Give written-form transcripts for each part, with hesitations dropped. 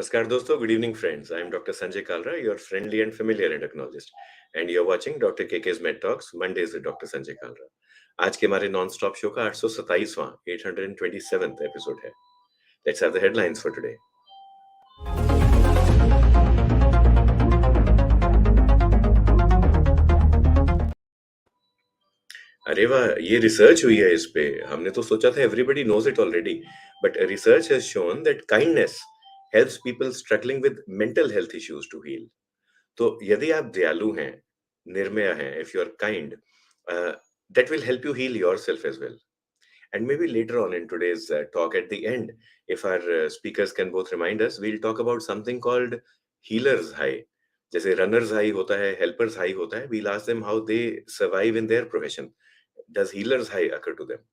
Namaskar दोस्तों, good evening friends. I am Dr. Sanjay Kalra, your friendly and familiar endocrinologist, and you're watching Dr. KK's Med Talks Mondays with Dr. Sanjay Kalra. आज के हमारे non stop show का 827वां 827th episode है. Let's have the headlines for today. अरे वाह, ये research हुई है इस पे. हमने तो सोचा था everybody knows it already, but research has shown that kindness helps people struggling with mental health issues to heal. तो यदि आप दयालु हैं, निर्मया हैं, if you are kind, that will help you heal yourself as well. And maybe later on in today's talk at the end, if our speakers can both remind us, we'll talk about something called healer's high. जैसे runners high होता है, helpers high होता है, we'll ask them how they survive in their profession. Does healer's high occur to them?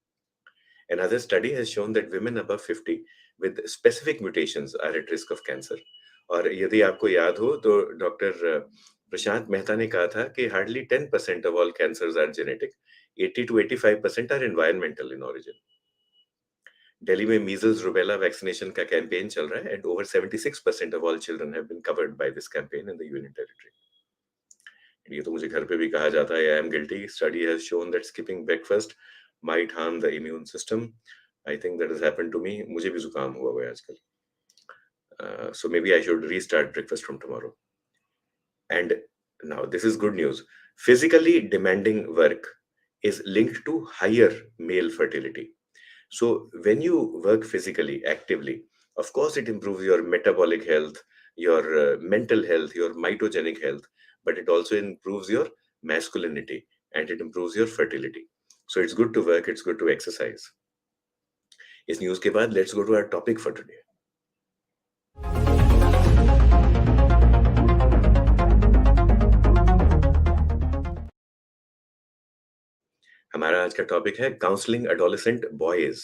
Another study has shown that women above 50 with specific mutations are at risk of cancer. और यदि आपको याद हो तो doctor प्रशांत मेहता ने कहा था कि hardly 10% of all cancers are genetic, 80 to 85% are environmental in origin. Delhi में मीजल्स रूबेला वैक्सीनेशन का कैंपेन चल रहा है and over 76% of all children have been covered by this campaign in the Union Territory. ये तो मुझे घर पे भी कहा जाता है, I am guilty. Study has shown that skipping breakfast might harm the immune system. I think that has happened to me. मुझे भी जुकाम हुआ है आजकल. So maybe I should restart breakfast from tomorrow. And now this is good news. Physically demanding work is linked to higher male fertility. So when you work physically, actively, of course it improves your metabolic health, your mental health, your mitogenic health, but it also improves your masculinity and it improves your fertility. So it's good to work, it's good to exercise. इस news के बाद let's go to our topic for today. हमारा आज का topic है counselling adolescent boys.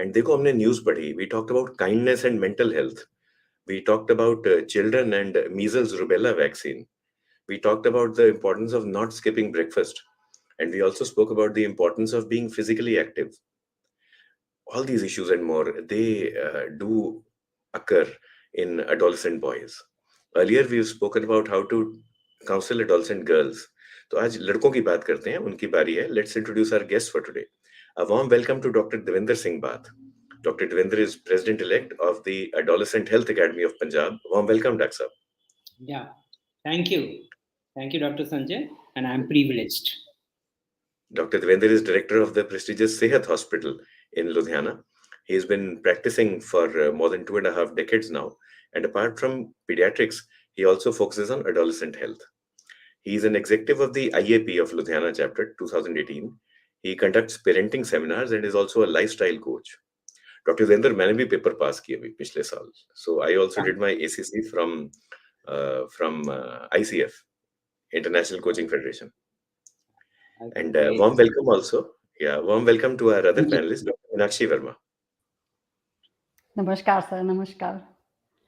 And देखो, हमने news पढ़ी, we talked about kindness and mental health, we talked about children and measles rubella vaccine, we talked about the importance of not skipping breakfast, and we also spoke about the importance of being physically active. All these issues and more, they do occur in adolescent boys. Earlier we've spoken about how to counsel adolescent girls. तो आज लड़कों की बात करते हैं, उनकी बारी है. Let's introduce our guest for today. A warm welcome to Dr. Devinder Singh Bath. Dr. Devinder is President-elect of the Adolescent Health Academy of Punjab. Warm welcome, Dr. Sahab. Yeah, thank you. Thank you, Dr. Sanjay, and I'm privileged. Dr. Devinder is director of the prestigious Sehat Hospital in Ludhiana. He's been practicing for more than 2.5 decades now. And apart from pediatrics, he also focuses on adolescent health. He is an executive of the IAP of Ludhiana chapter 2018. He conducts parenting seminars and is also a lifestyle coach. Dr. Devinder, मैंने भी paper pass किया अभी पिछले साल. So I also did my ACC from ICF, International Coaching Federation. And warm welcome also. Yeah, warm welcome to our other panelist, Dr. Meenakshi Verma. Namaskar, sir. Namaskar.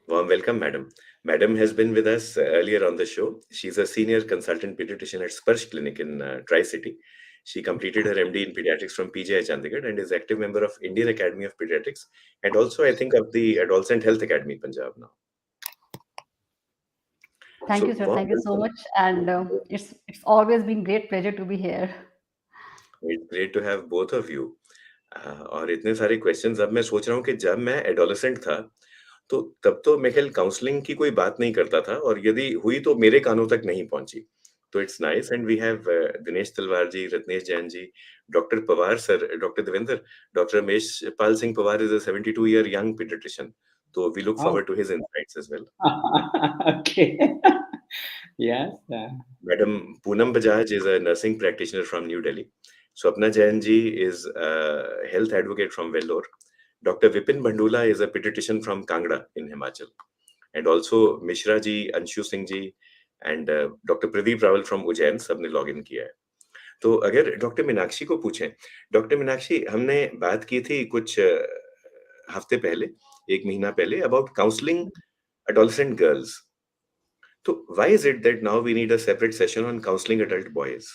Warm welcome, madam. Madam has been with us earlier on the show. She's a senior consultant pediatrician at Sparsh Clinic in Tri-City. She completed her MD in pediatrics from PGI Chandigarh and is active member of Indian Academy of Pediatrics and also, I think, of the Adolescent Health Academy Punjab now. Thank you, sir. Thank you so much. And it's always been great pleasure to be here. It's great to have both of you. और इतने सारे questions. अब मैं सोच रहा हूँ कि जब मैं एडोलेसेंट था तो तब तो मैं ख्याल काउंसलिंग की कोई बात नहीं करता था, और यदि हुई तो मेरे कानों तक नहीं पहुंची. तो it's nice and we have Dinesh Talwar ji, Ratnesh Jain ji, doctor Pawar sir, doctor Devendra, doctor Ramesh Pal Singh Pawar is a 72-year young pediatrician. So we look forward to his insights as well. Okay. Yes. Madam Poonam Bajaj is a nursing practitioner from New Delhi. Swapna Jain ji is a health advocate from Vellore. Dr. Vipin Bandula is a pediatrician from Kangra in Himachal. And also Mishra ji, Anshu Singh ji, and Dr. Pradeep Rawal from Ujjain, सबने log in किया है. तो अगर doctor Meenakshi को पूछें, doctor Meenakshi, हमने बात की थी कुछ हफ्ते पहले, एक महीना पहले, अबाउट काउंसलिंग एडोलेसेंट गर्ल्स. तो why is it that now we need a separate session on counseling adult boys?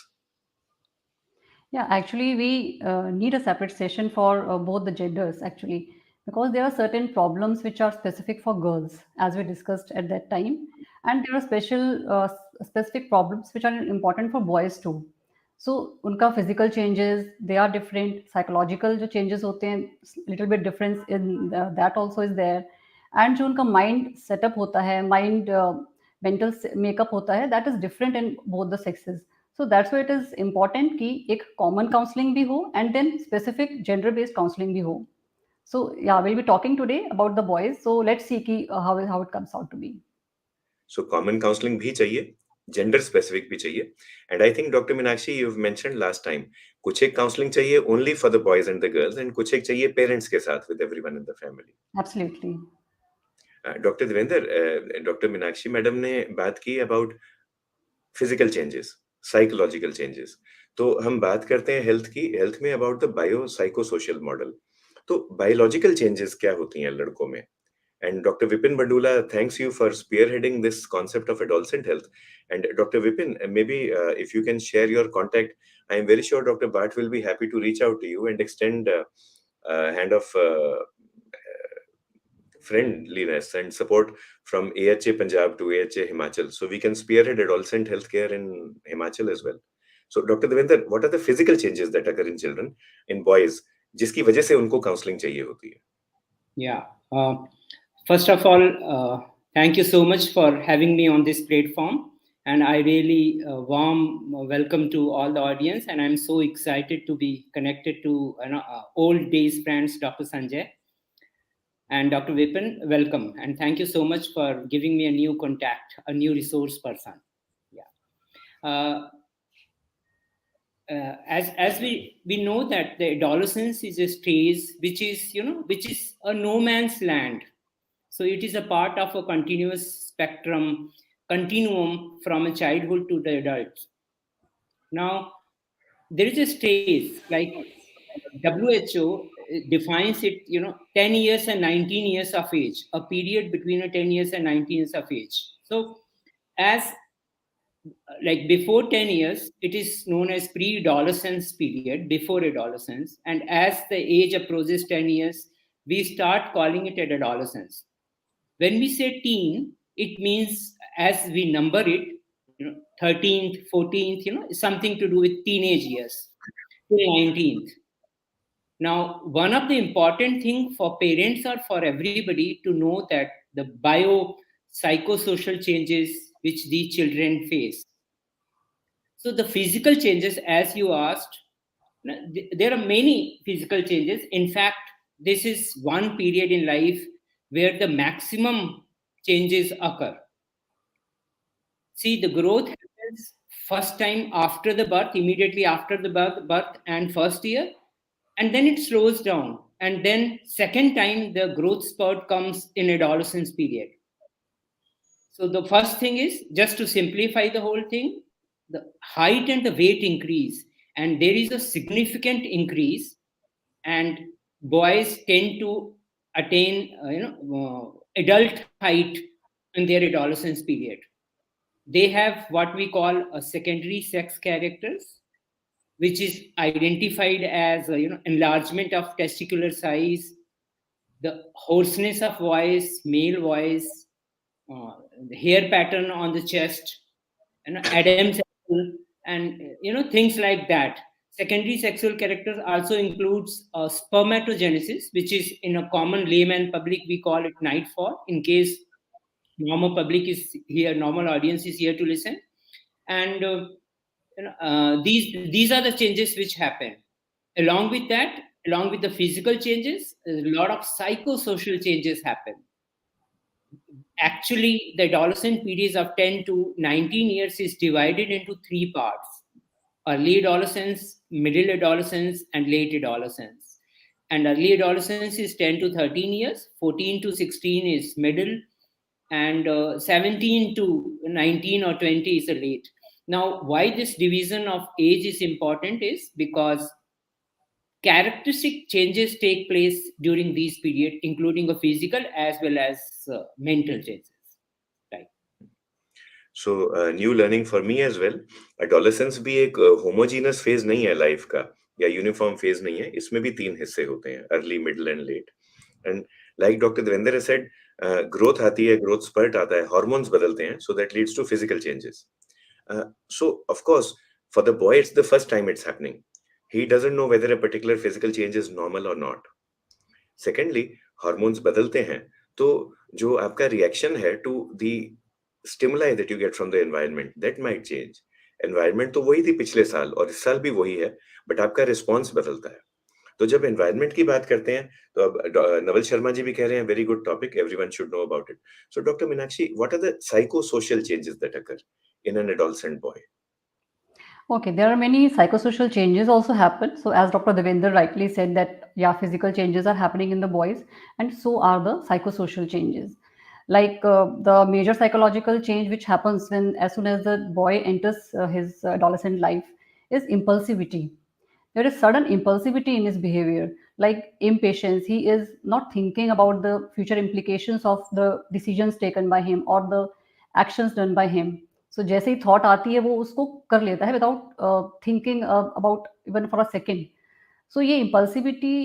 Yeah, actually, we need a separate session for both the genders, actually, because there are certain problems which are specific for girls, as we discussed at that time, and there are specific problems which are important for boys too. So उनका physical changes they are different, psychological जो changes होते हैं little bit difference in that also is there, and जो उनका mind setup होता है, mind mental makeup होता है, that is different in both the sexes. So that's why it is important कि एक common counseling भी हो and then specific gender based counseling भी हो. So yeah, we'll be talking today about the boys. So let's see how it comes out to be. So common counselling भी चाहिए, gender specific भी चाहिए, and I think doctor Meenakshi you mentioned last time कुछ एक counselling चाहिए only for the boys and the girls and कुछ एक चाहिए पेरेंट्स के साथ with everyone in the family. Absolutely. Doctor Devendra, doctor Meenakshi madam ने बात की about physical changes, psychological changes. तो हम बात करते हैं हेल्थ की, हेल्थ में about the bio psycho social model. तो बायोलॉजिकल चेंजेस क्या होती हैं लड़कों में? And Dr. Vipin Bandula, thanks you for spearheading this concept of adolescent health. And Dr. Vipin, maybe if you can share your contact, I am very sure Dr. Bhatt will be happy to reach out to you and extend a hand of friendliness and support from AHA Punjab to AHA Himachal. So we can spearhead adolescent healthcare in Himachal as well. So Dr. Devendra, what are the physical changes that occur in children, in boys, जिसकी वजह से उनको counselling चाहिए होती है? Yeah. First of all, thank you so much for having me on this platform. And I really warm welcome to all the audience. And I'm so excited to be connected to old days friends, Dr. Sanjay and Dr. Vipin. Welcome. And thank you so much for giving me a new contact, a new resource person. Yeah. As we know that the adolescence is a stage which is a no man's land. So it is a part of a continuous continuum from a childhood to the adult. Now there is a stage like WHO defines it, 10 years and 19 years of age, a period between a 10 years and 19 years of age. So as like before 10 years, it is known as pre-adolescence period, before adolescence. And as the age approaches 10 years, we start calling it adolescence. When we say teen, it means as we number it, 13th, 14th, something to do with teenage years, till 19th. Now, one of the important things for parents or for everybody to know that the psychosocial changes which these children face. So the physical changes, as you asked, there are many physical changes. In fact, this is one period in life where the maximum changes occur. See, the growth happens first time after the birth, immediately after the birth and first year, and then it slows down. And then second time, the growth spurt comes in adolescence period. So the first thing is, just to simplify the whole thing, the height and the weight increase, and there is a significant increase, and boys tend to attain adult height in their adolescence period. They have what we call a secondary sex characters, which is identified as enlargement of testicular size, the hoarseness of voice, male voice, the hair pattern on the chest, Adam's apple, and things like that. Secondary sexual characters also includes spermatogenesis, which is in a common layman public we call it nightfall. In case normal public is here, normal audience is here to listen, and these are the changes which happen. Along with that, along with the physical changes, a lot of psychosocial changes happen. Actually, the adolescent periods of 10 to 19 years is divided into three parts: early adolescence, middle adolescence, and late adolescence. And early adolescence is 10 to 13 years, 14 to 16 is middle, and 17 to 19 or 20 is a late. Now, why this division of age is important is because characteristic changes take place during these period, including a physical as well as mental changes. Right. So new learning for me as well. Adolescence भी एक homogeneous phase नहीं है life का, या uniform phase नहीं है. इसमें भी तीन हिस्से होते हैं, early, middle and late. And like doctor Devendra said, growth आती है, ग्रोथ स्पर्ट आता है, हार्मोन्स बदलते हैं, so that leads to physical changes. So of course, for the boy it's the first time it's happening. He doesn't know whether a particular physical change is normal or not. Secondly, hormones बदलते हैं, तो जो आपका reaction है to the stimuli that you get from the environment, that might change. Environment तो वही थी पिछले साल और इस साल भी वही है, बट आपका रिस्पॉन्स बदलता है. तो जब एनवायरनमेंट की बात करते हैं, तो अब नवल शर्मा जी भी कह रहे हैं very good topic, everyone should know about it. So doctor Meenakshi, what are the psychosocial changes that occur in an adolescent boy? Okay, there are many psychosocial changes also happen. So as Dr. Devendra rightly said that yeah, physical changes are happening in the boys, and so are the psychosocial changes. Like the major psychological change which happens when as soon as the boy enters his adolescent life is impulsivity. There is sudden impulsivity in his behavior, like impatience. He is not thinking about the future implications of the decisions taken by him or the actions done by him. So जैसे ही thought आती है वो उसको कर लेता है without thinking about even for a second. So ये impulsivity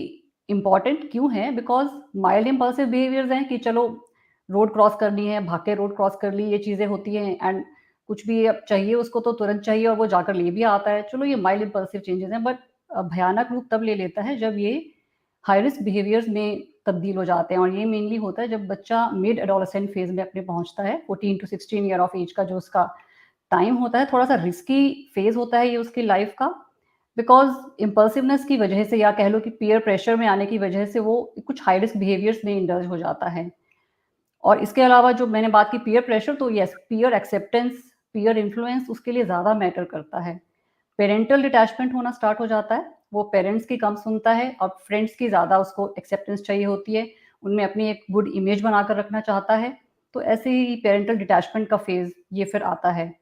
important क्यों है? बिकॉज माइल्ड इम्पल्सिव बिहेवियर्स हैं कि चलो रोड क्रॉस करनी है, भाग के रोड क्रॉस कर ली, ये चीज़ें होती हैं. एंड कुछ भी अब चाहिए उसको तो तुरंत चाहिए और वो जाकर ले भी आता है. चलो ये माइल्ड इम्पल्सिव चेंजेस हैं, बट भयानक रूप तब ले लेता है जब ये हाई रिस्क बिहेवियर्स में तब्दील हो जाते हैं. और ये मेनली होता है जब बच्चा मिड एडोलेसेंट फेज में अपने पहुंचता है, 14 टू 16 ईयर ऑफ एज का जो उसका टाइम होता है. थोड़ा सा रिस्की फेज होता है ये उसकी लाइफ का, बिकॉज इम्पल्सिवनेस की वजह से या कह लो कि पीयर प्रेशर में आने की वजह से वो कुछ हाई रिस्क बिहेवियर्स में इंडल्ज हो जाता है. और इसके अलावा जो मैंने बात की पीयर प्रेशर, तो yes, peer acceptance, peer influence उसके लिए ज़्यादा मैटर करता है. पेरेंटल डिटैचमेंट होना स्टार्ट हो जाता है, वो पेरेंट्स की कम सुनता है और फ्रेंड्स की ज़्यादा उसको एक्सेप्टेंस चाहिए होती है, उनमें अपनी एक गुड इमेज बनाकर रखना चाहता है. तो ऐसे ही पेरेंटल डिटैचमेंट का फेज ये फिर आता है.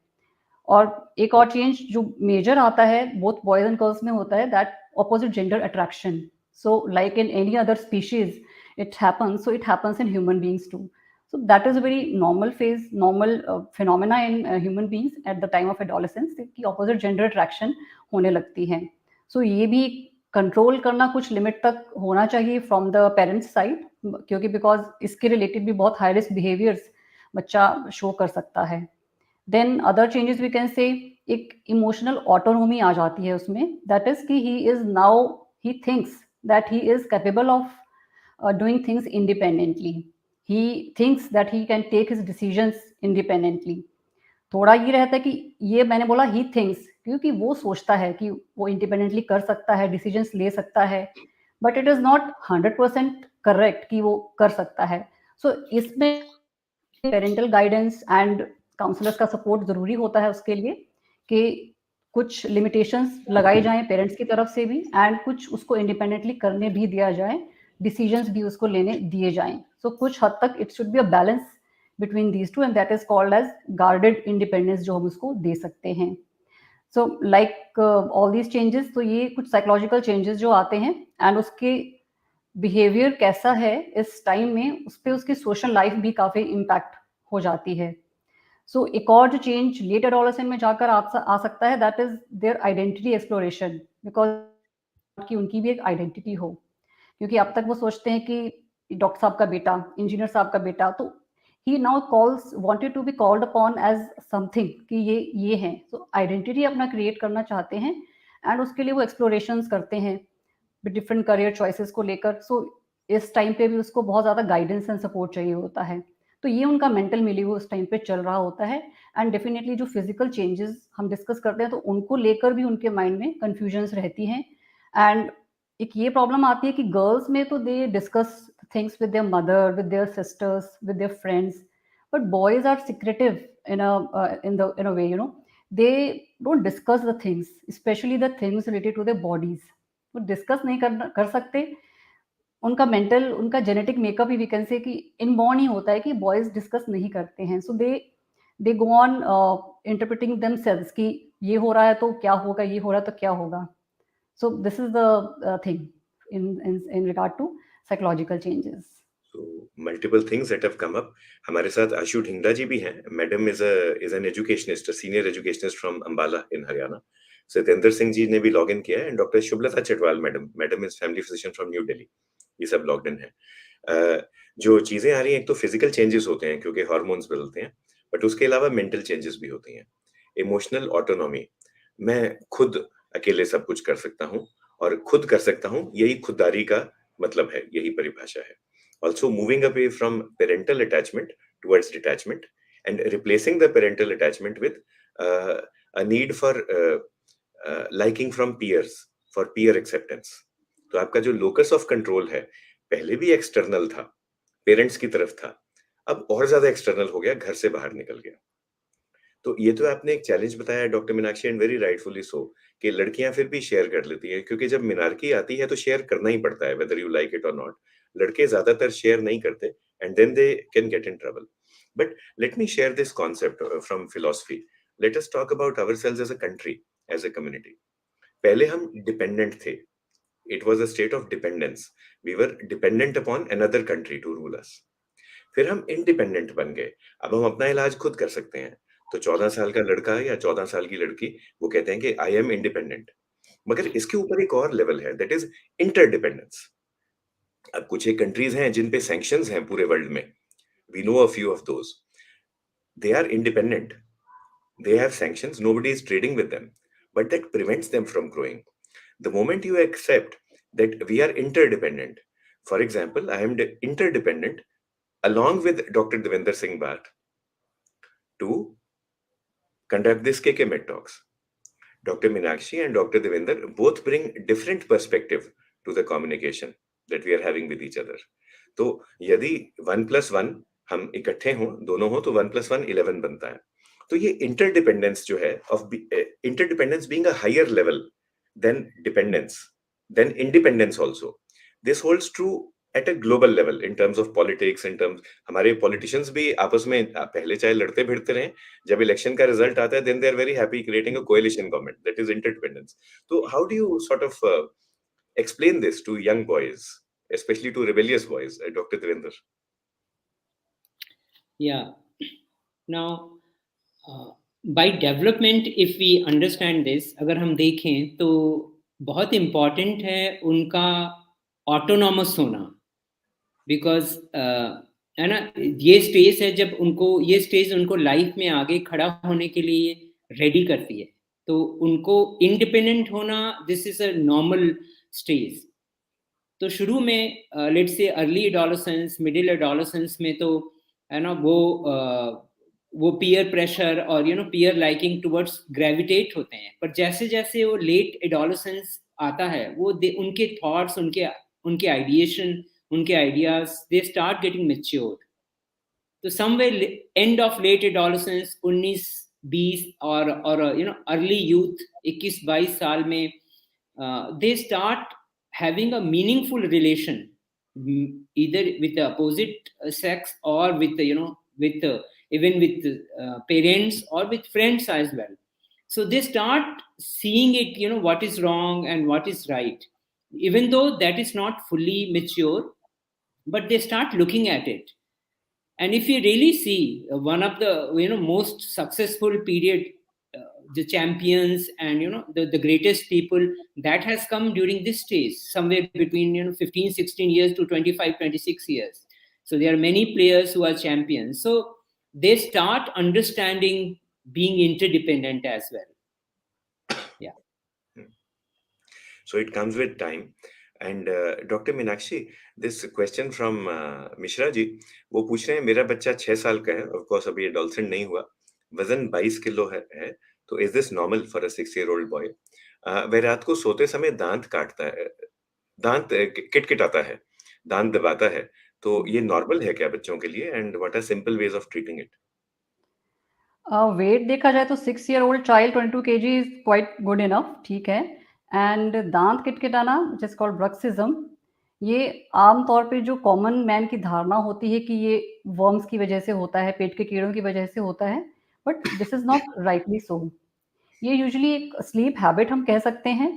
और एक और चेंज जो मेजर आता है बोथ बॉयज एंड गर्ल्स में होता है, that opposite gender attraction. So like in any other species it happens, so it happens in human beings too. So that is a very normal phase, normal phenomena in human beings at the time of adolescence कि opposite gender attraction होने लगती है. So ये भी control करना कुछ limit तक होना चाहिए फ्रॉम द पेरेंट्स साइड, क्योंकि बिकॉज इसके रिलेटेड भी बहुत हाई रिस्क बिहेवियर्स बच्चा शो कर सकता है. Then other changes we can say, एक इमोशनल ऑटोनोमी आ जाती है उसमें, दैट इज कि he is now, he thinks that he is capable of doing things independently. He thinks that he can take his decisions independently. थोड़ा ये रहता है कि ये मैंने बोला ही थिंक्स, क्योंकि वो सोचता है कि वो इंडिपेंडेंटली कर सकता है, डिसीजंस ले सकता है, but it is not 100% correct कि वो कर सकता है. सो इसमें पेरेंटल गाइडेंस एंड काउंसलर्स का सपोर्ट ज़रूरी होता है उसके लिए, कि कुछ लिमिटेशंस लगाई जाएं पेरेंट्स की तरफ से भी, एंड कुछ उसको इंडिपेंडेंटली करने भी दिया जाए, डिसीजंस भी उसको लेने दिए जाएं. सो कुछ हद तक it should be a balance between these two, and that is called as guarded independence जो हम उसको दे सकते हैं. So like all these changes, तो ये कुछ साइकोलॉजिकल चेंजेस जो आते हैं, एंड उसके बिहेवियर कैसा है इस टाइम में, उस पर उसकी सोशल लाइफ भी काफ़ी इम्पैक्ट हो जाती है. सो एक और जो चेंज लेट एडोलेसेंट में जाकर आ सकता है, that is their identity exploration, because कि उनकी भी एक आइडेंटिटी हो. क्योंकि अब तक वो सोचते हैं कि डॉक्टर साहब का बेटा, इंजीनियर साहब का बेटा, तो he now calls wanted to be called upon as something कि ये हैं. सो आइडेंटिटी अपना क्रिएट करना चाहते हैं, एंड उसके लिए वो एक्सप्लोरेशंस करते हैं डिफरेंट करियर चॉइसेस को लेकर. सो इस टाइम पे भी उसको बहुत ज़्यादा गाइडेंस एंड सपोर्ट चाहिए होता है. तो ये उनका मेंटल मिलियो उस टाइम पे चल रहा होता है. एंड डेफिनेटली जो फिजिकल चेंजेस हम डिस्कस करते हैं, तो उनको लेकर भी उनके माइंड में कन्फ्यूजन्स रहती हैं. एंड एक ये प्रॉब्लम आती है कि गर्ल्स में तो they discuss things with their mother, with their sisters, with their friends, but boys are secretive in a way, you know, they don't discuss the things, especially the things related to their bodies. वो discuss नहीं कर सकते. उनका mental, उनका genetic makeup ही we can say कि inborn ही होता है कि बॉयज डिस्कस नहीं करते हैं. So they go on interpreting themselves कि ये हो रहा है तो क्या होगा, ये हो रहा है तो क्या होगा. So this is the thing in regard to psychological changes. So multiple things that have come up. हमारे साथ आशु ढिंगरा जी भी हैं. Madam is an educationist, a senior educationist from Ambala in Haryana. Satyendra Singh ji ने भी लॉग इन किया है, and doctor Shubhlata Chatwal madam is family physician from New Delhi. ये सब लॉग्ड इन है. जो चीजें आ रही हैं, एक तो फिजिकल चेंजेस होते हैं क्योंकि हार्मोन्स बदलते हैं, बट उसके अलावा मेंटल चेंजेस भी होती हैं। इमोशनल ऑटोनॉमी, मैं खुद अकेले सब कुछ कर सकता हूँ और खुद कर सकता हूँ, यही खुददारी का मतलब है, यही परिभाषा है। Also moving away from parental attachment towards detachment and replacing the parental attachment with a need for liking from peers, for peer acceptance. तो आपका जो लोकस ऑफ कंट्रोल है, पहले भी एक्सटर्नल था, पेरेंट्स की तरफ था, अब और ज्यादा एक्सटर्नल हो गया, घर से बाहर निकल गया। तो ये तो आपने एक चैलेंज बताया doctor Meenakshi, and very rightfully so, कि लड़कियां फिर भी शेयर कर लेती हैं, क्योंकि जब मिनारकी आती है तो शेयर करना ही पड़ता है, वेदर यू लाइक इट और नॉट। लड़के ज्यादातर शेयर नहीं करते, and then they can get in trouble. But let me share this concept from philosophy. Let us talk about ourselves as a country, as a community. पहले हम dependent थे, it was a state of dependence, we were dependent upon another country to rule us. फिर हम independent बन गए, अब हम अपना इलाज खुद कर सकते हैं। तो 14 साल का लड़का या 14 साल की लड़की, वो कहते हैं कि आई एम इंडिपेंडेंट। मगर इसके ऊपर एक और लेवल है, दैट इज इंटरडिपेंडेंस। अब कुछ एक कंट्रीज हैं जिन पे सैंक्शंस हैं पूरे वर्ल्ड में, we know a few of those. They are independent, they have sanctions, nobody is trading with them, but that prevents them from growing. The moment you accept that we are interdependent, for example, I am interdependent along with Dr. Devender Singh Bhatt to conduct this KK Med Talks. Dr. Meenakshi and Dr. Devender both bring different perspective to the communication that we are having with each other. तो यदि 1+1 हम इकट्ठे हों, दोनों हो, तो 1+1 11 बनता है। तो ये इंटरडिपेंडेंस जो है, of interdependence being a higher level than dependence, then independence also, this holds true at a global level in terms of politics, in terms, हमारे पॉलिटिशियंस भी आपस में पहले चाहे लड़ते भिड़ते रहे, जब इलेक्शन का रिजल्ट आता है, then they are very happy creating a coalition government, that is interdependence. तो how do you sort of explain this to young boys, especially to rebellious boys, Dr. Devender? Yeah. Now, by development, if we understand this, अगर हम देखें तो बहुत important है उनका autonomous होना, because है ना, ये स्टेज है जब उनको, ये स्टेज उनको लाइफ में आगे खड़ा होने के लिए रेडी करती है। तो उनको इंडिपेंडेंट होना, this is a normal stage. तो शुरू में let's say early adolescence, middle adolescence में तो है ना वो पीयर प्रेशर और पीयर लाइकिंग टुवर्ड्स ग्रेविटेट होते हैं। पर जैसे जैसे वो लेट एडोलेसेंस आता है, वो उनके थॉट्स, उनके आइडिएशन, उनके ideas, they start getting matured. तो somewhere end of late adolescence, 19-20 और अर्ली यूथ 21-22 साल में, they start having a meaningful relation, either with the opposite sex or with with even with parents or with friends as well. So they start seeing it, what is wrong and what is right, even though that is not fully mature, but they start looking at it. And if you really see, one of the most successful period, the champions and the greatest people, that has come during this stage, somewhere between 15-16 years to 25-26 years. So there are many players who are champions, so they start understanding being interdependent as well. Yeah. So it comes with time. And Dr. Meenakshi, this question from Mishra ji, वो पूछ रहे हैं, मेरा बच्चा 6 साल का है, of course अभी एडोलसेंट नहीं हुआ, वजन 22 किलो है, तो is this normal for a 6-year-old boy? वह रात को सोते समय दांत काटता है, दांत किटकिटाता है, दांत दबाता है, तो ये नॉर्मल है क्या बच्चों के लिए, and what are simple ways of treating it? Weight देखा जाए तो 6-year-old child 22 kg is quite good enough, ठीक है। एंड दांत किटकिटाना, विच इज कॉल्ड ब्रक्सिज्म, ये आमतौर पे जो कॉमन मैन की धारणा होती है कि ये वर्म्स की वजह से होता है, पेट के कीड़ों की वजह से होता है, but this is not rightly so. ये यूजुअली एक स्लीप हैबिट हम कह सकते हैं।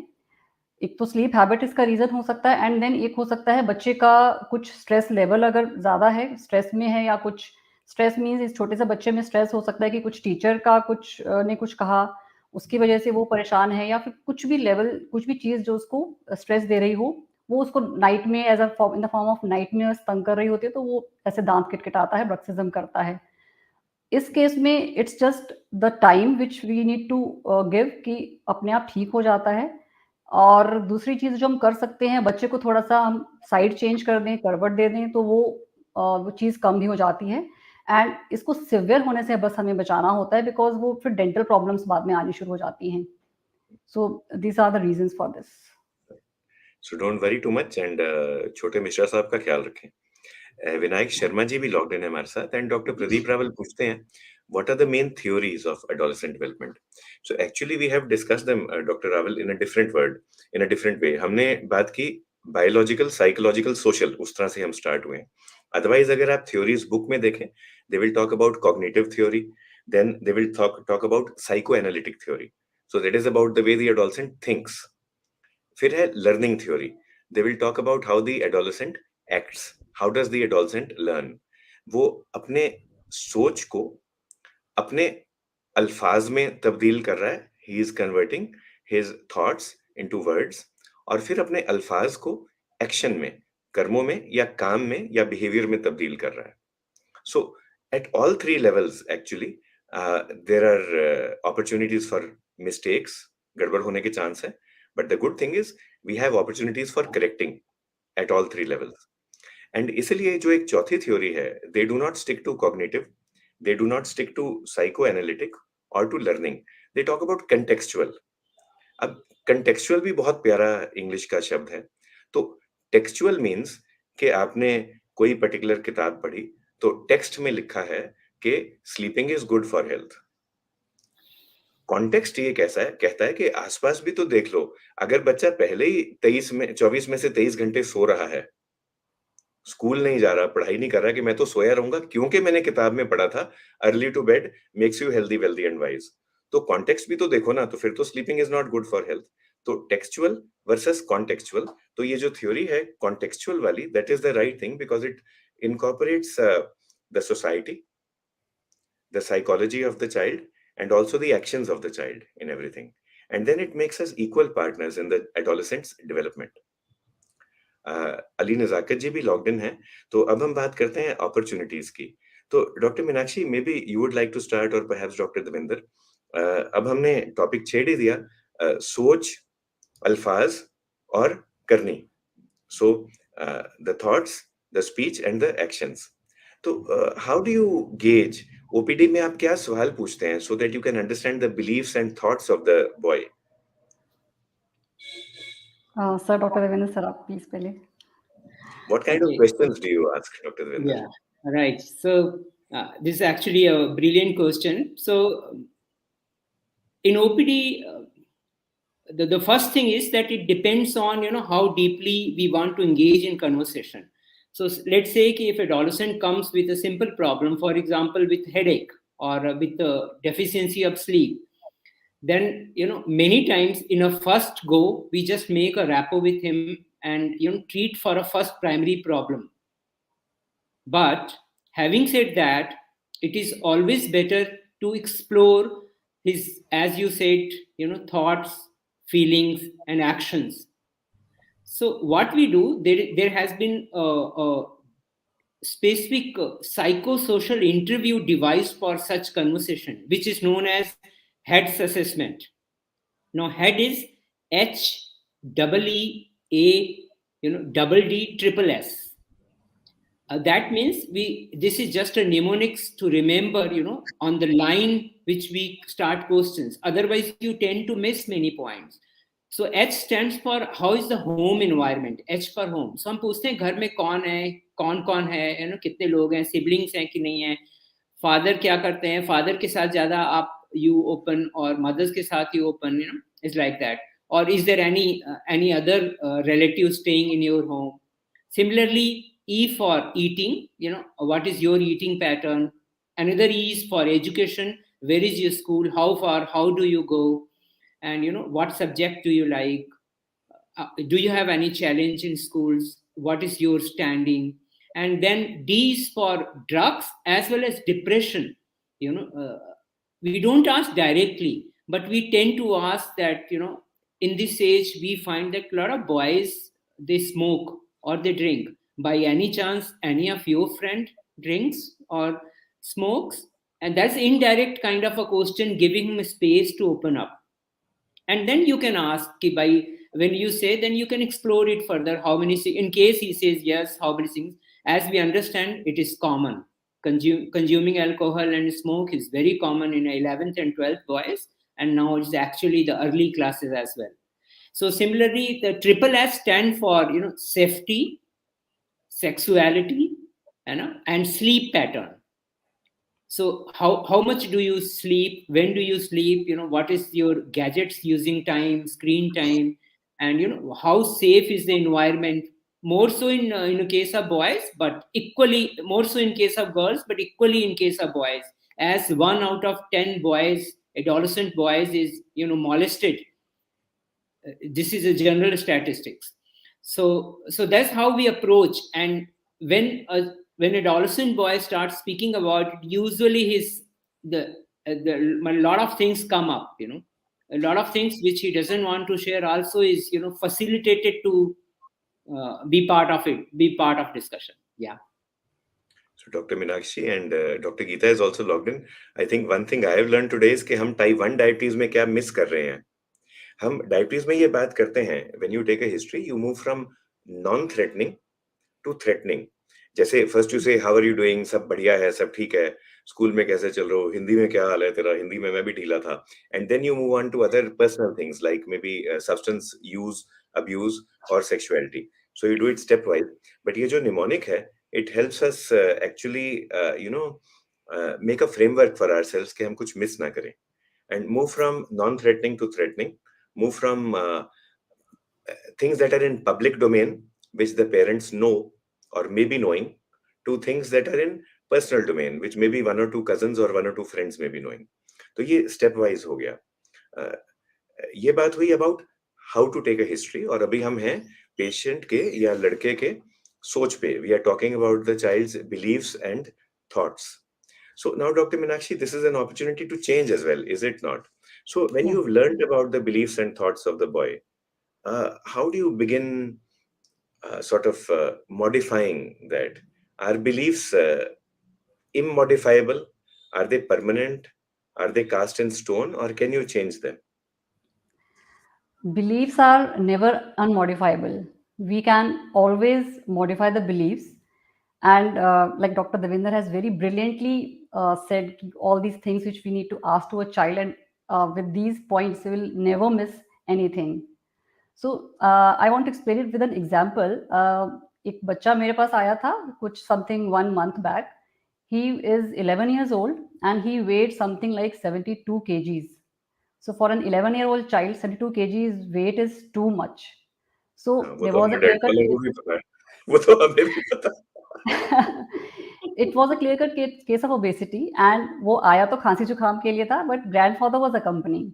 एक तो स्लीप हैबिट इसका रीज़न हो सकता है, एंड देन एक हो सकता है बच्चे का कुछ स्ट्रेस लेवल अगर ज़्यादा है, स्ट्रेस में है, या कुछ स्ट्रेस मीन्स इस छोटे से बच्चे में स्ट्रेस हो सकता है कि कुछ टीचर का कुछ ने कुछ कहा, उसकी वजह से वो परेशान है, या फिर कुछ भी लेवल, कुछ भी चीज़ जो उसको स्ट्रेस दे रही हो, वो उसको नाइट में as a in the form of nightmares तंग कर रही होती है, तो वो ऐसे दांत किटकिटाता है, ब्रक्सिज्म करता है। इस केस में it's just the time which we need to give कि अपने आप ठीक हो जाता है। और दूसरी चीज़ जो हम कर सकते हैं, बच्चे को थोड़ा-सा हम साइड चेंज कर दें, करवट दे दें, तो वो चीज़ कम भी हो जाती है। एंड इसको सिवियर होने से बस हमें बचाना होता है, बिकॉज़ वो फिर डेंटल प्रॉब्लम्स बाद में आनी शुरू हो जाती हैं। So these are the reasons for this. So don't worry too much and छोटे मिश्रा साहब का ख्याल रखें। विनायक शर्मा जी भी लॉग्ड इन है हमारे साथ एंड डॉक्टर प्रदीप रावल पूछते हैं what are the main theories of adolescent development. So actually we have discussed them doctor Rawal in a different word, in a different way. हमने बात की बायोलॉजिकल, साइकोलॉजिकल, सोशल, उस तरह से हम स्टार्ट हुए। अदरवाइज अगर आप थ्योरीज बुक में देखें, they will talk about cognitive theory, then they will talk about psychoanalytic theory. So that is about the way the adolescent thinks. फिर है learning theory, they will talk about how the adolescent acts, how does the adolescent learn. वो अपने सोच को अपने अल्फाज में तब्दील कर रहा है, he is converting his thoughts into words, और फिर अपने अल्फाज को एक्शन में, कर्मों में या काम में या बिहेवियर में तब्दील कर रहा है। So at all three levels, actually, there are opportunities for mistakes, गड़बड़ होने के चांस है, but the good thing is we have opportunities for correcting at all three levels. And इसलिए जो एक चौथी थ्योरी है, they do not stick to cognitive, they do not stick to psychoanalytic or to learning, they talk about contextual. अब contextual भी बहुत प्यारा English का शब्द है। तो टेक्सचुअल मीन्स कि आपने कोई पर्टिकुलर किताब पढ़ी, तो टेक्स्ट में लिखा है कि sleeping is good for health. Context ये कैसा है, कहता है कि आसपास भी तो देख लो। अगर बच्चा पहले ही 24 में से 23 घंटे सो रहा है, स्कूल नहीं जा रहा, पढ़ाई नहीं कर रहा, कि मैं तो सोया रहूंगा क्योंकि मैंने किताब में पढ़ा था early to bed makes you healthy, wealthy and wise. तो कॉन्टेक्स्ट भी तो देखो ना, तो फिर तो sleeping is not good for health. तो टेक्सचुअल वर्सेस कॉन्टेक्चुअल, तो ये जो थ्योरी है कॉन्टेक्चुअल वाली, that is the right thing because it incorporates the society, the psychology of the child, and also the actions of the child in everything. And then it makes us equal partners in the adolescent's development. Ali Nazakat ji भी logged इन है। तो अब हम बात करते हैं opportunities की। तो doctor Meenakshi, may be you would like to start, और परहैप्स डॉक्टर देवेंद्र। अब हमने टॉपिक छेड़ ही दिया, सोच, अल्फाज और करनी। So the thoughts, the speech and the actions. तो how do you gauge, OPD में आप क्या सवाल पूछते हैं so that you can understand the beliefs and thoughts of the boy? Sir, doctor Devendra sir, आप प्लीज़ पहले। What kind of Okay. questions do you ask, Dr. Devinder? Yeah. Right. So this is actually a brilliant question. So in OPD, the first thing is that it depends on how deeply we want to engage in conversation. So let's say if adolescent comes with a simple problem, for example with headache or with a deficiency of sleep, then many times in a first go we just make a rapport with him and treat for a first primary problem. But having said that, it is always better to explore his, as you said, thoughts, feelings, and actions. So what we do, there has been a specific psychosocial interview device for such conversation, which is known as HEADS assessment. Now, HEAD is HEEA, double D triple S. That means this is just a mnemonics to remember, on the line which we start questions. Otherwise, you tend to miss many points. So H stands for how is the home environment, H for home. So हम पूछते हैं घर में कौन कौन है, कितने लोग हैं, सिबलिंग्स हैं कि नहीं है, फादर क्या करते हैं, फादर के साथ ज्यादा आप यू ओपन और मदर्स के साथ you open, it's like that. Or is there any other relative staying in your home? Similarly, E for eating, what is your eating pattern? Another E is for education. Where is your school? How far? How do you go? And what subject do you like? Do you have any challenge in schools? What is your standing? And then D is for drugs as well as depression. We don't ask directly, but we tend to ask that in this age we find that a lot of boys they smoke or they drink, by any chance any of your friend drinks or smokes? And that's indirect kind of a question, giving him space to open up. And then you can ask कि by when you say, then you can explore it further. How many in case he says yes, how many things? As we understand, it is common. Consuming alcohol and smoke is very common in 11th and 12th boys, and now it's actually the early classes as well. So similarly, the triple S stand for, safety, sexuality, and sleep pattern. So how much do you sleep? When do you sleep? What is your gadgets using time, screen time, and how safe is the environment? More so in a case of boys, but equally more so in case of girls, but equally in case of boys. As 1 out of 10 boys, adolescent boys, is molested. This is a general statistics. So that's how we approach. And when adolescent boy starts speaking about it, usually the a lot of things come up. A lot of things which he doesn't want to share also is facilitated to be part of it, be part of discussion. Yeah. So Dr. Meenakshi and Dr. Geeta is also logged in. I think one thing I have learned today is कि हम type 1 diabetes में क्या miss कर रहे हैं. हम diabetes में ये बात करते हैं, when you take a history you move from non threatening to threatening. जैसे first you say how are you doing, सब बढ़िया है, सब ठीक है, स्कूल में कैसे चल रहा हो, हिंदी में क्या हाल है तेरा, हिंदी में मैं भी ढीला था. And then you move on to other personal things like maybe substance use, abuse और sexuality. So you do it stepwise. But ये जो निमोनिक है, it helps us actually make a framework for ourselves कि हम कुछ miss ना करें, and move from non-threatening to threatening, move from things that are in public domain which the parents know or may be knowing, to things that are in personal domain which maybe one or two cousins or one or two friends may be knowing. तो ये step wise हो गया. ये बात हुई about how to take a history, और अभी हम हैं patient के या लड़के के सोच पे. We are talking about the child's beliefs and thoughts. So now, Dr. Meenakshi, this is an opportunity to change as well, is it not? So when Yeah. you've learned about the beliefs and thoughts of the boy, how do you begin sort of modifying that? Are beliefs immodifiable? Are they permanent? Are they cast in stone, or can you change them? Beliefs are never unmodifiable. We can always modify the beliefs. And like Dr. Devinder has very brilliantly said, all these things which we need to ask to a child, and with these points, we will never miss anything. So I want to explain it with an example. एक बच्चा मेरे पास आया था कुछ something 1 month back. He is 11 years old and he weighed something like 72 kgs. So for an 11-year-old child, 72 kgs weight is too much. हाँ, So वो there तो was a हमारे डैड clear-cut वालों को case. भी पता है. वो तो हमें भी पता है. It was a clear-cut case of obesity, and वो आया तो खांसी जुकाम के लिए था, but grandfather was accompanying.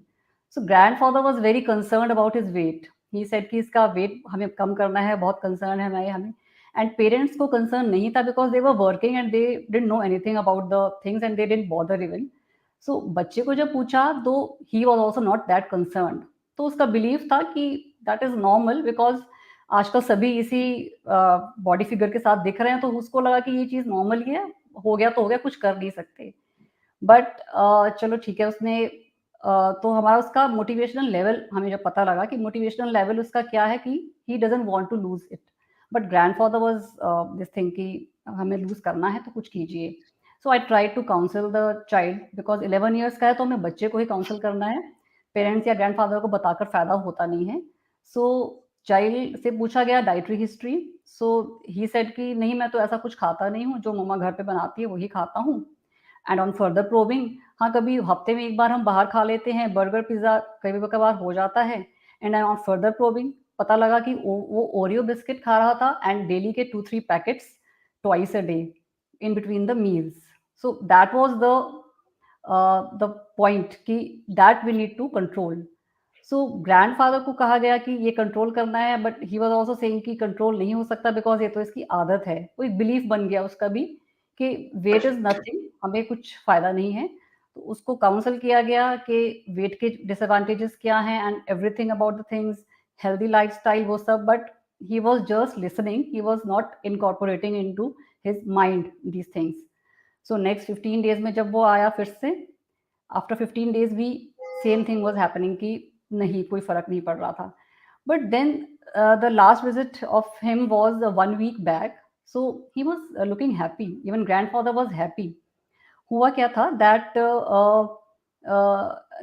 So grandfather was very concerned about his weight. He said कि इसका weight हमें कम करना है, बहुत concern है हमें. And parents को concern नहीं था because they were working and they didn't know anything about the things and they didn't bother even. So बच्चे को जब पूछा तो he was also not that concerned. तो उसका belief था कि that is normal because आजकल सभी इसी बॉडी फिगर के साथ दिख रहे हैं, तो उसको लगा कि ये चीज़ नॉर्मल ही है, हो गया तो हो गया, कुछ कर नहीं सकते. बट चलो ठीक है, उसने तो हमारा उसका मोटिवेशनल लेवल हमें जब पता लगा कि मोटिवेशनल लेवल उसका क्या है कि he doesn't want to lose it, but grandfather was this thing कि हमें लूज करना है तो कुछ कीजिए. So I try to counsel the child because 11 years का है तो हमें बच्चे को ही काउंसिल करना है, पेरेंट्स या ग्रैंडफादर को बताकर फायदा होता नहीं है. सो चाइल्ड से पूछा गया dietary history. So he said कि नहीं, मैं तो ऐसा कुछ खाता नहीं हूँ, जो मम्मा घर पे बनाती है वही खाता हूँ. एंड ऑन फर्दर प्रोबिंग, हाँ कभी हफ्ते में एक बार हम बाहर खा लेते हैं, बर्गर पिज्ज़ा कभी कभार हो जाता है. एंड ऑन फर्दर प्रोबिंग पता लगा कि वो ओरियो बिस्किट खा रहा था एंड डेली के 2-3 packets twice a day in between the meals. So that was the point कि that we need to control. So grandfather को कहा गया कि ये कंट्रोल करना है, but he was also saying कि कंट्रोल नहीं हो सकता बिकॉज ये तो इसकी आदत है. वो एक बिलीफ बन गया उसका भी कि वेट इज नथिंग, हमें कुछ फायदा नहीं है. तो उसको काउंसल किया गया कि वेट के डिसएडवांटेजेस क्या हैं and everything about the things, healthy lifestyle, वो सब. But he was just listening, he was not incorporating into his mind these things. So next 15 days में जब वो आया फिर से, आफ्टर 15 डेज भी सेम थिंग वाज हैपनिंग कि नहीं कोई फर्क नहीं पड़ रहा था. But then the last visit of him was 1 week back, so he was looking happy, even grandfather was happy. हुआ क्या था दैट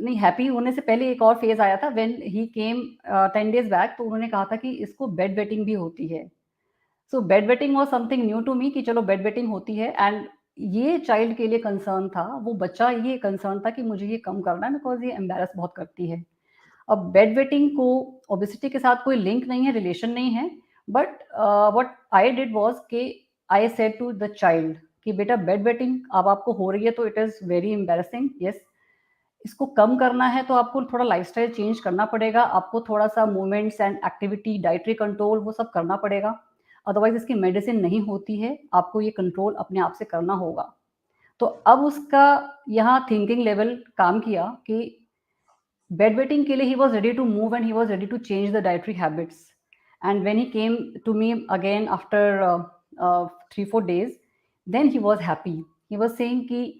नहीं, हैप्पी होने से पहले एक और फेज आया था when he came 10 days back. तो उन्होंने कहा था कि इसको बेड वेटिंग भी होती है. So bed wetting was something new to me कि चलो बेड वेटिंग होती है. एंड ये चाइल्ड के लिए कंसर्न था, वो बच्चा ये कंसर्न था कि मुझे ये कम करना है बिकॉज ये एम्बेरस बहुत करती है. अब बेड वेटिंग को ओबेसिटी के साथ कोई लिंक नहीं है, रिलेशन नहीं है. But what I did was कि I said to the child कि बेटा बेड वेटिंग अब आपको हो रही है तो it is very embarrassing. Yes, इसको कम करना है तो आपको थोड़ा लाइफस्टाइल चेंज करना पड़ेगा, आपको थोड़ा सा movements and activity, dietary control वो सब करना पड़ेगा. अदरवाइज इसकी मेडिसिन नहीं होती है, आपको ये कंट्रोल अपने आप से करना होगा. तो अब उसका यहाँ थिंकिंग लेवल काम किया कि बेड वेटिंग के लिए he was ready to move and he was ready to change the dietary habits. And when he came to me again after 3-4 days, then he was happy. He was saying कि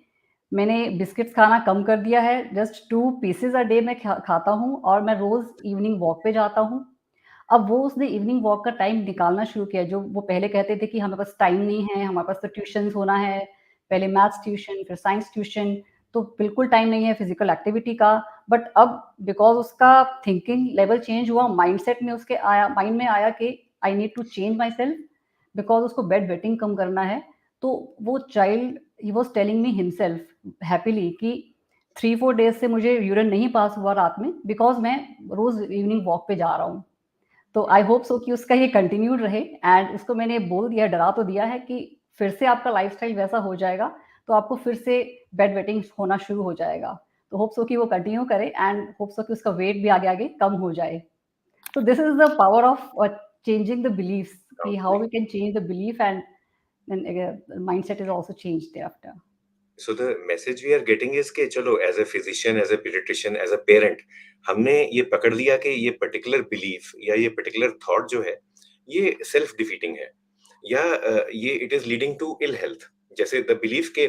मैंने biscuits खाना कम कर दिया है, just 2 pieces a day मैं खाता हूँ और मैं रोज़ इवनिंग वॉक पे जाता हूँ. अब वो उसने इवनिंग वॉक का टाइम निकालना शुरू किया. जो वो पहले कहते थे कि हमारे पास टाइम नहीं है, हमारे पास तो ट्यूशन्स होना है, पहले मैथ्स ट्यूशन फिर साइंस ट्यूशन, तो बिल्कुल टाइम नहीं है फिजिकल एक्टिविटी का. बट अब बिकॉज उसका थिंकिंग लेवल चेंज हुआ, माइंडसेट में उसके आया, माइंड में आया कि I need to change myself because उसको बेड वेटिंग कम करना है. तो वो child he was telling me himself happily कि 3-4 डेज से मुझे यूरिन नहीं पास हुआ रात में बिकॉज मैं रोज इवनिंग वॉक पे जा रहा हूँ. तो आई होप सो कि उसका ये कंटिन्यूड रहे. एंड उसको मैंने बोल दिया, डरा तो दिया है कि फिर से आपका लाइफस्टाइल वैसा हो जाएगा तो आपको फिर से बेड वेटिंग होना शुरू हो जाएगा. तो होप सो कि वो कंटिन्यू करे एंड होप सो कि उसका वेट भी आगे आगे कम हो जाए. So this is the power of changing the beliefs. See how we can change the belief, and then the mindset is also changed thereafter. So the message we are getting is कि चलो as a physician, as a pediatrician, as a parent, हमने ये पकड़ लिया कि ये particular belief या ये particular thought जो है ये self defeating है या ये it is leading to ill health. जैसे the belief के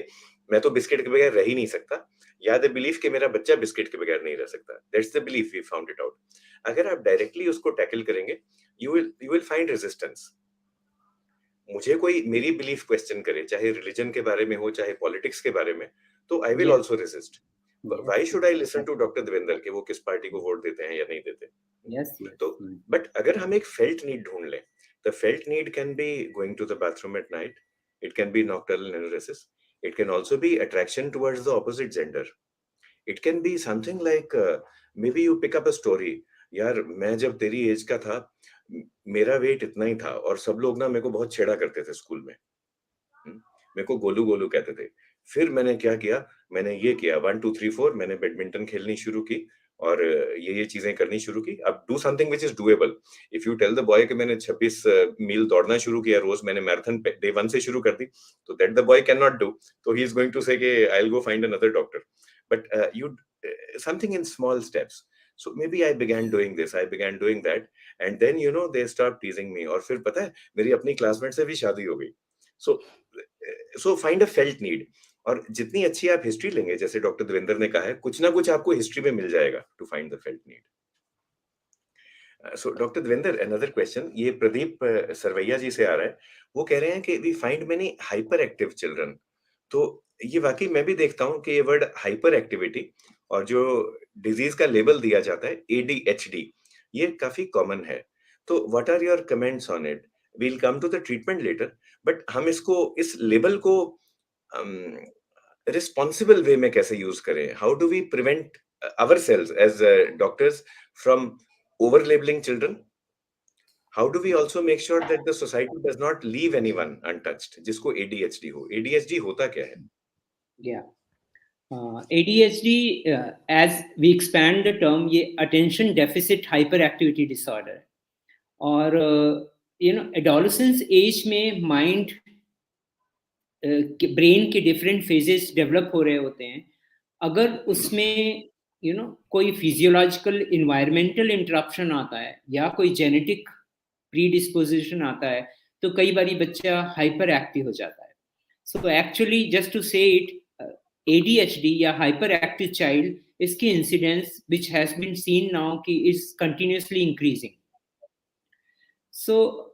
मैं तो बिस्किट के बगैर रह ही नहीं सकता या the belief के मेरा बच्चा बिस्किट के बगैर नहीं रह सकता. That's the belief we found it out. अगर आप directly उसको tackle करेंगे you will find resistance. मुझे कोई मेरी बिलीफ क्वेश्चन करे, चाहे रिलीजन के बारे में हो, चाहे पॉलिटिक्स के बारे में, तो I will Yes. Also resist. Yes. Why should I listen to doctor Devendra कि वो किस पार्टी को वोट देते हैं या नहीं देते? Yes, yes. तो बट अगर हम एक फेल्ट नीड ढूंढ लें, the felt need can be going to the bathroom at night, it can be nocturnal enuresis, it can also be attraction towards the opposite gender, it can be something like may be you pick up a story. यार मैं जब तेरी as का था मेरा wait इतना ही था और सब लोग ना मेरे को बहुत छेड़ा करते थे स्कूल में. मेरे को गोलू गोलू कहते थे. फिर मैंने क्या किया, मैंने ये किया 1 2 3 4 मैंने बैडमिंटन खेलनी शुरू की और ये चीजें करनी शुरू की. अब do something which is doable. If you tell the boy कि मैंने 26 मील दौड़ना शुरू किया रोज, मैंने मैराथन डे 1 से शुरू कर दी, तो that the boy can not do. तो ही इज गोइंग टू से कि I will go find another doctor. But you something in small steps. So maybe I began doing this, I began doing that, and then you know they stopped teasing me. और फिर पता है मेरी अपनी classmate से भी शादी हो गई. So find a felt need. और जितनी अच्छी आप हिस्ट्री लेंगे, जैसे डॉक्टर देवेंद्र ने कहा है, कुछ ना कुछ आपको हिस्ट्री में मिल जाएगा to find the felt need. So doctor Devendra, another question ये प्रदीप सरवैया जी से आ रहा है. वो कह रहे हैं कि we find many hyperactive children. तो ये वाकई मैं भी देखता हूँ कि ये वर्ड हाइपर एक्टिविटी और जो डिजीज का लेबल दिया जाता है ADHD, ये काफी कॉमन है. तो what are your comments on it? We'll come to the treatment later, but हम इसको इस लेबल को रिस्पॉन्सिबल वे में कैसे यूज करें? How do we prevent ourselves as doctors from over labeling children? How do we also make sure that the society does not leave anyone untouched जिसको ADHD हो? ADHD होता क्या है? Yeah. ADHD, as we expand the term, ये attention deficit hyperactivity disorder. और adolescence age में mind brain के different phases develop हो रहे होते हैं. अगर उसमें कोई फिजियोलॉजिकल इन्वायरमेंटल इंटरप्शन आता है या कोई जेनेटिक प्री डिस्पोजिशन आता है, तो कई बारी बच्चा हाइपर एक्टिव हो जाता है. So actually just to say it, ADHD या हाइपर एक्टिव चाइल्ड, इसकी incidence which has been seen now कि is continuously increasing. So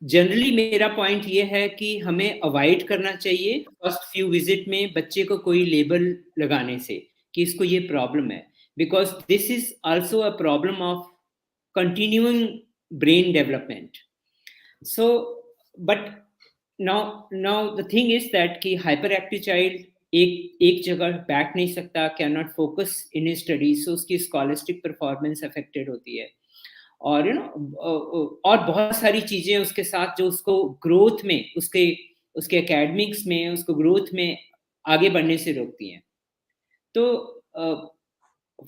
generally मेरा पॉइंट ये है कि हमें अवॉइड करना चाहिए फर्स्ट फ्यू विजिट में बच्चे को कोई लेबल लगाने से कि इसको ये प्रॉब्लम है, because this is also a problem of continuing brain development. So but now the thing is that कि हाइपर एक्टिव चाइल्ड एक एक जगह बैठ नहीं सकता, can not focus in studies, so उसकी स्कॉलिस्टिक परफॉर्मेंस अफेक्टेड होती है. और और बहुत सारी चीजें उसके साथ जो उसको ग्रोथ में, उसके उसके एकेडमिक्स में, उसको ग्रोथ में आगे बढ़ने से रोकती हैं. तो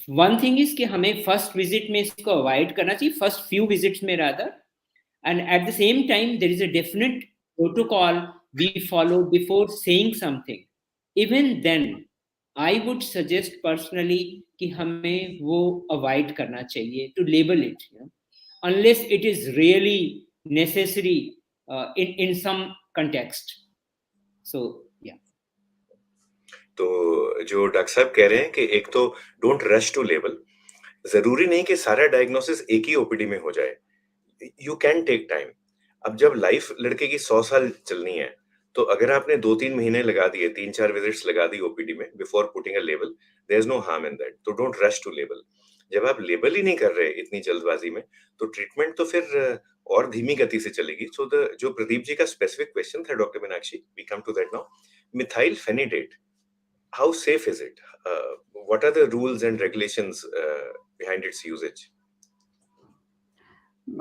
वन थिंग इज कि हमें फर्स्ट विजिट में इसको अवॉइड करना चाहिए, फर्स्ट फ्यू विजिट्स में rather. And at the same time, there is a definite protocol we follow before saying something. Even then, I would suggest personally कि हमें वो avoid करना चाहिए to label it, unless it is really necessary in some context. So yeah. तो जो doctor साहब कह रहे हैं कि एक तो डोंट रश टू लेबल, जरूरी नहीं कि सारा डायग्नोसिस एक ही ओपीडी में हो जाए, यू कैन टेक टाइम. अब जब लाइफ लड़के की 100 साल चलनी है, तो अगर आपने 2-3 महीने लगा दिए, 3-4 विजिट्स लगा दी ओपीडी में before putting a label, there is no harm in that. तो डोंट रश टू लेबल. जब आप लेबल ही नहीं कर रहे इतनी जल्दबाजी में, तो ट्रीटमेंट तो फिर और धीमी गति से चलेगी. सो द जो प्रदीप जी का स्पेसिफिक क्वेश्चन था doctor Meenakshi, we come to that now. Methylphenidate, how safe is it? What are the rules and regulations behind its usage?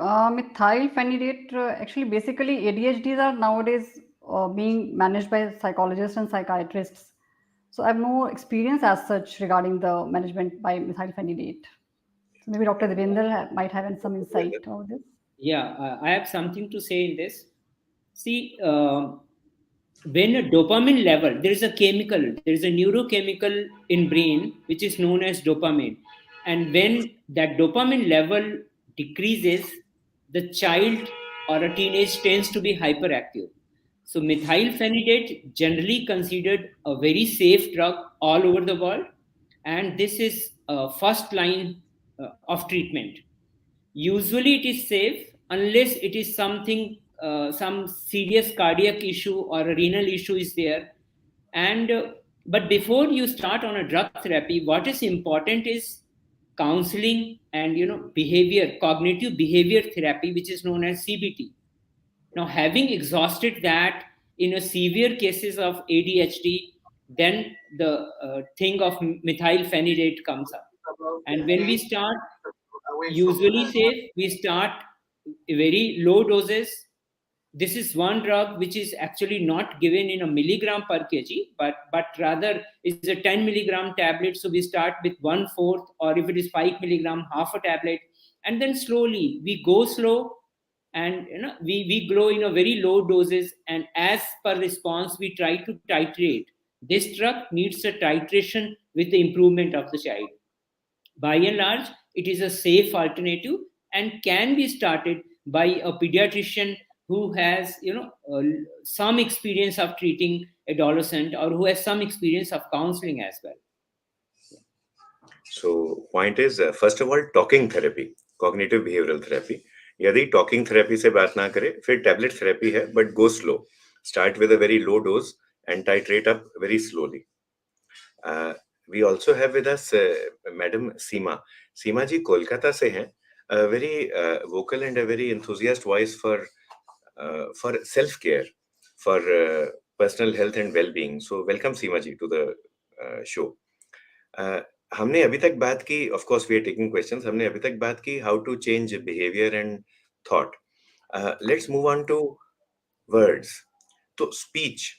Methylphenidate, actually, basically, ADHDs are nowadays being managed by psychologists and psychiatrists. So I have no experience as such regarding the management by methylphenidate. So maybe Dr. Devendra might have some insight over this. Yeah, I have something to say in this. See, when a dopamine level, there is a chemical, there is a neurochemical in brain which is known as dopamine, and when that dopamine level decreases, the child or a teenage tends to be hyperactive. So methylphenidate generally considered a very safe drug all over the world, and this is a first line of treatment. Usually it is safe unless it is something, some serious cardiac issue or a renal issue is there. And but before you start on a drug therapy, what is important is counseling and behavior, cognitive behavior therapy, which is known as CBT. Now, having exhausted that in a severe cases of ADHD, then the thing of methylphenidate comes up. And when we start, usually safe, we start very low doses. This is one drug which is actually not given in a milligram per kg, but rather is a 10 milligram tablet. So we start with 1/4, or if it is 5 milligram, half a tablet, and then slowly we go slow, and we grow in a very low doses, and as per response we try to titrate. This drug needs a titration with the improvement of the child. By and large, it is a safe alternative and can be started by a pediatrician who has some experience of treating adolescent, or who has some experience of counseling as well. So point is, first of all, talking therapy, cognitive behavioral therapy. यदि talking therapy से बात ना करे, फिर tablet therapy है, but go slow. Start with a very low dose and titrate up very slowly. We also have with us Madam Seema. Seema ji Kolkata से हैं, a very vocal and a very enthusiast voice for self care, for personal health and well-being. So welcome Seema ji to the show. हमने अभी तक बात की, of course we are taking questions. हमने अभी तक बात की how to change behavior and thought. Let's move on to words. तो speech.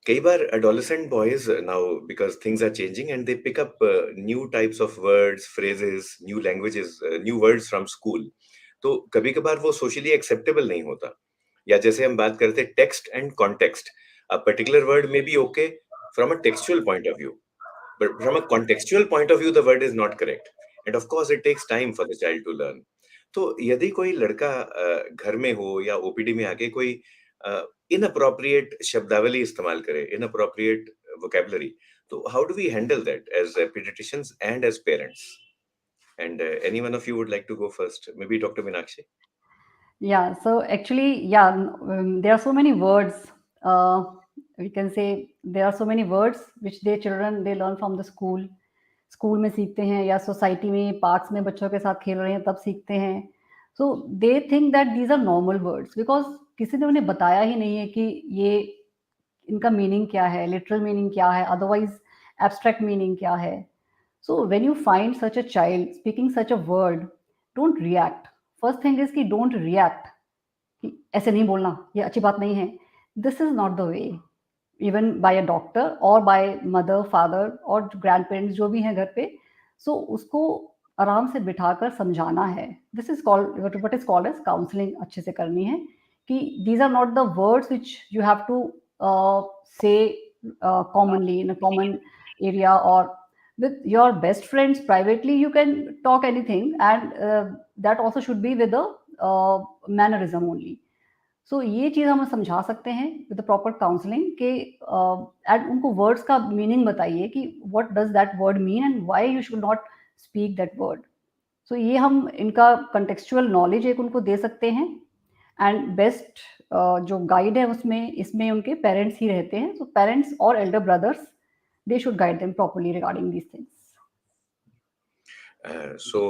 कई बार adolescent boys now, because things are changing and they pick up new types of words, phrases, new languages, new words from school. तो कभी कभार वो socially acceptable नहीं होता. या जैसे हम बात करते हैं text and context. A particular word may be okay from a textual point of view, but from a contextual point of view, the word is not correct. And of course, it takes time for the child to learn. तो यदि कोई लड़का घर में हो या OPD में आके कोई इनअप्रोप्रिएट शब्दावली इस्तेमाल करे, इनअप्रोप्रिएट वोकैबुलरी, तो how do we handle that as pediatricians and as parents? And any one of you would like to go first? Maybe Dr. Meenakshi. Yeah, so actually, yeah, there are so many words. Uh, we can say there are so many words which they children they learn from the school. School में सीखते हैं या society में parks में बच्चों के साथ खेल रहे हैं तब सीखते हैं. So they think that these are normal words because किसी ने उन्हें बताया ही नहीं है कि ये इनका मीनिंग क्या है, लिटरल मीनिंग क्या है, अदरवाइज एब्स्ट्रैक्ट मीनिंग क्या है. So when you find such a child speaking such a word, don't react. First thing is कि डोंट रिएक्ट कि ऐसे नहीं बोलना, ये अच्छी बात नहीं है. This is not the way. Even bye a doctor और बाय मदर फादर और ग्रैंड पेरेंट्स जो भी हैं घर पे, सो उसको आराम से बिठाकर समझाना है. This is called what is called as counselling. अच्छे से करनी है कि these are not the words which you have to say commonly in a common area, or with your best friends privately you can talk anything, and that also should be with a mannerism only. So ये चीज़ हम समझा सकते हैं with proper counselling के and उनको words का meaning बताइए कि what does that word mean and why you should not speak that word. So ये हम इनका कंटेक्चुअल नॉलेज एक उनको दे सकते हैं. एंड बेस्ट जो गाइड है उसमें इसमें उनके पेरेंट्स ही रहते हैं. सो पेरेंट्स और Elder brothers they should guide them properly regarding these things. So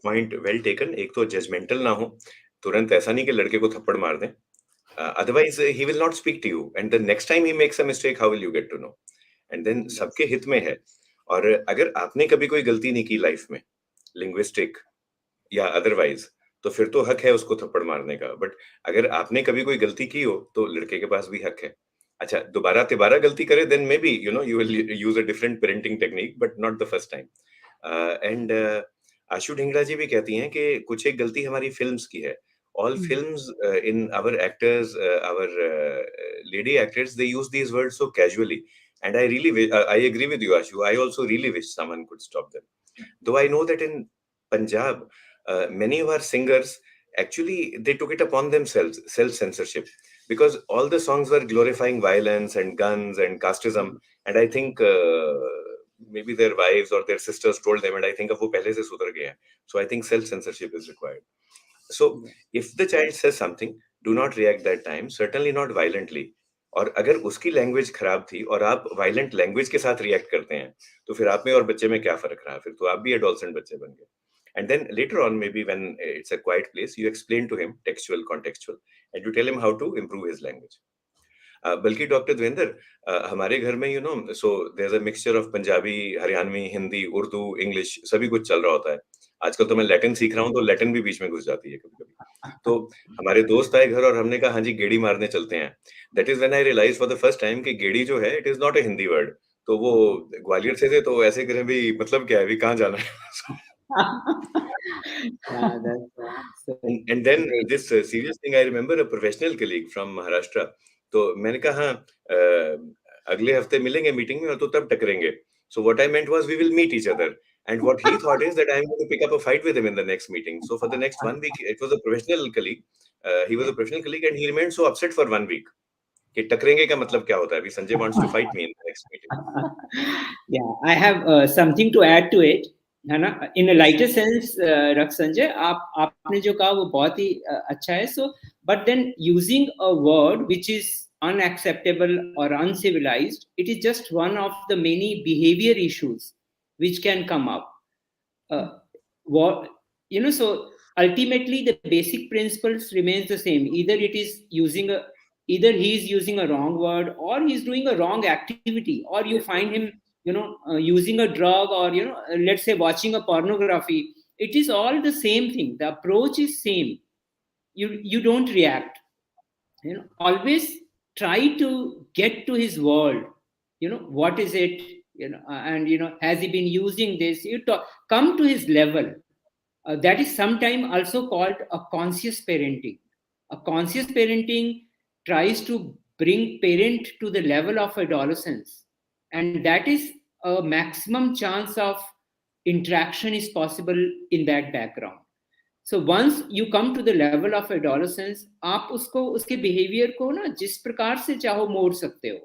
point well taken. एक तो जजमेंटल ना हो, तुरंत ऐसा नहीं कि लड़के को थप्पड़ मार दें. Otherwise he will not speak to you and the next time he makes a mistake how will you get to know. And then सबके हित में है. और अगर आपने कभी कोई गलती नहीं की लाइफ में, लिंग्विस्टिक या अदरवाइज, तो फिर तो हक है उसको थप्पड़ मारने का. बट अगर आपने कभी कोई गलती की हो तो लड़के के पास भी हक है. अच्छा, दोबारा तिबारा गलती करे then may B you will use a different parenting technique, but not the first time. And Ashu Dhingra ji भी कहती हैं कि कुछ एक गलती हमारी फिल्म्स की है. All films, in our actors, our lady actors, they use these words so casually, and I agree with you, Ashu. I also really wish someone could stop them. Though I know that in Punjab, many of our singers actually they took it upon themselves, self-censorship, because all the songs were glorifying violence and guns and casteism, and I think maybe their wives or their sisters told them, and I think अब वो पहले से सुधर गए हैं. So I think self-censorship is required. So if the child says something, do not react that time, certainly not violently. और अगर उसकी लैंग्वेज खराब थी और आप वायलेंट लैंग्वेज के साथ रिएक्ट करते हैं, तो फिर आप में और बच्चे में क्या फर्क रहा? फिर तो आप भी एडोलसेंट बच्चे बन गए. And then later on, maybe when it's a quiet place, you explain to him textual, contextual, and you tell him how to improve his language. बल्कि डॉक्टर देवेंद्र, हमारे घर में so there is a mixture of Punjabi, Haryanvi, Hindi, Urdu, English, सभी कुछ चल रहा होता है. आजकल तो मैं लैटिन सीख रहा हूँ, तो लैटिन भी बीच में घुस जाती है कभी कभी. तो हमारे दोस्त आए घर और हमने कहा हाँ जी गेड़ी मारने चलते हैं. That is when I realise for the first time कि गेड़ी जो है it is not a Hindi word. तो वो ग्वालियर से थे, तो ऐसे करें भी मतलब क्या है, भी कहाँ जाना है. Yeah, that's so And then great. this serious thing, I remember a professional colleague from Maharashtra. तो मैंने कहा हाँ, अगले हफ्ते मिलेंगे मीटिंग में और तो तब टकरेंगे. So what I meant was we will meet each other. And what he thought is that I'm going to pick up a fight with him in the next meeting. So for the next 1 week, it was a professional colleague. He was a professional colleague and he remained so upset for 1 week. कि टकरेंगे का मतलब क्या होता है? अभी Sanjay wants to fight me in the next meeting. Yeah, I have something to add to it, है ना. In a lighter sense, रख संजय, आपने जो कहा वो बहुत ही अच्छा है. So, but then using a word which is unacceptable or uncivilized, it is just one of the many behavior issues which can come up. What so ultimately the basic principles remains the same. Either he is using a wrong word, or he is doing a wrong activity, or you find him using a drug, or let's say watching a pornography. It is all the same thing. The approach is same. You don't react. Always try to get to his world. What is it, and has he been using this? Come to his level. That is sometimes also called a conscious parenting. A conscious parenting tries to bring parent to the level of adolescence, and that is a maximum chance of interaction is possible in that background. So once you come to the level of adolescence, आप उसको उसके behavior को ना जिस प्रकार से चाहो मोड़ सकते हो,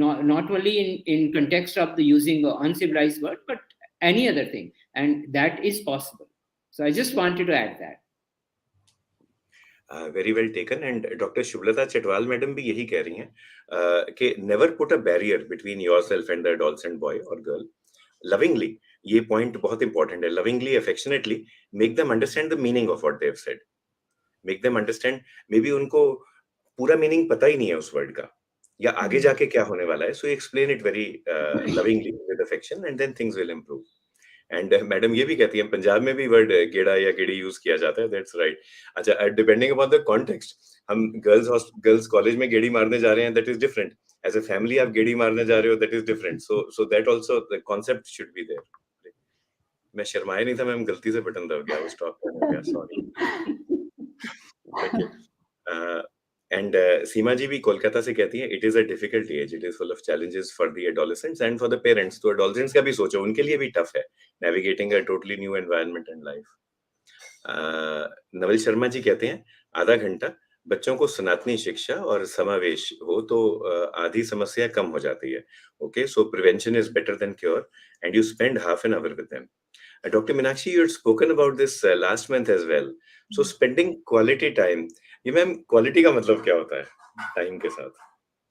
not only in context of the using uncivilized word, but any other thing, and that is possible. So I just wanted to add that. Very well taken and doctor Shubhlata Chatwal madam भी यही कह रही हैं कि never put a barrier between yourself and the adolescent boy और girl lovingly. ये point बहुत important है. Lovingly, affectionately make them understand the meaning of what they have said. Make them understand. May be उनको पूरा meaning पता ही नहीं है उस वर्ड का, या आगे जाके क्या होने वाला है. So explain it very lovingly with affection and then things will improve. And madam ये भी कहती हैं पंजाब में भी वर्ड गेड़ा या गेड़ी यूज किया जाता है. That's right. अच्छा, डिपेंडिंग अपॉन द कॉन्टेक्स्ट, हम गर्ल्स कॉलेज में गेड़ी मारने जा रहे हैं, that is different. As a family आप गेड़ी मारने जा रहे हो, that is different. So that also the concept should be there. मैं शर्माया नहीं था मैम, गलती से बटन दब गया, वो स्टॉप करने गया, sorry. Okay. And Seema ji भी कोलकाता से कहती हैं it is a difficult age, it is full of challenges for the adolescents and for the parents. तो एडोलेसेंट्स का भी सोचो, उनके लिए भी टफ है navigating a totally new environment and life. Naval Sharma ji कहते हैं आधा घंटा बच्चों को सनातनी शिक्षा और समावेश हो तो आधी समस्या कम हो जाती है. Okay, so prevention is better than cure and you spend half an hour with them. Dr. Meenakshi, you had spoken about this last month as well. So spending quality time. ये मैम क्वालिटी का मतलब क्या होता है time के साथ?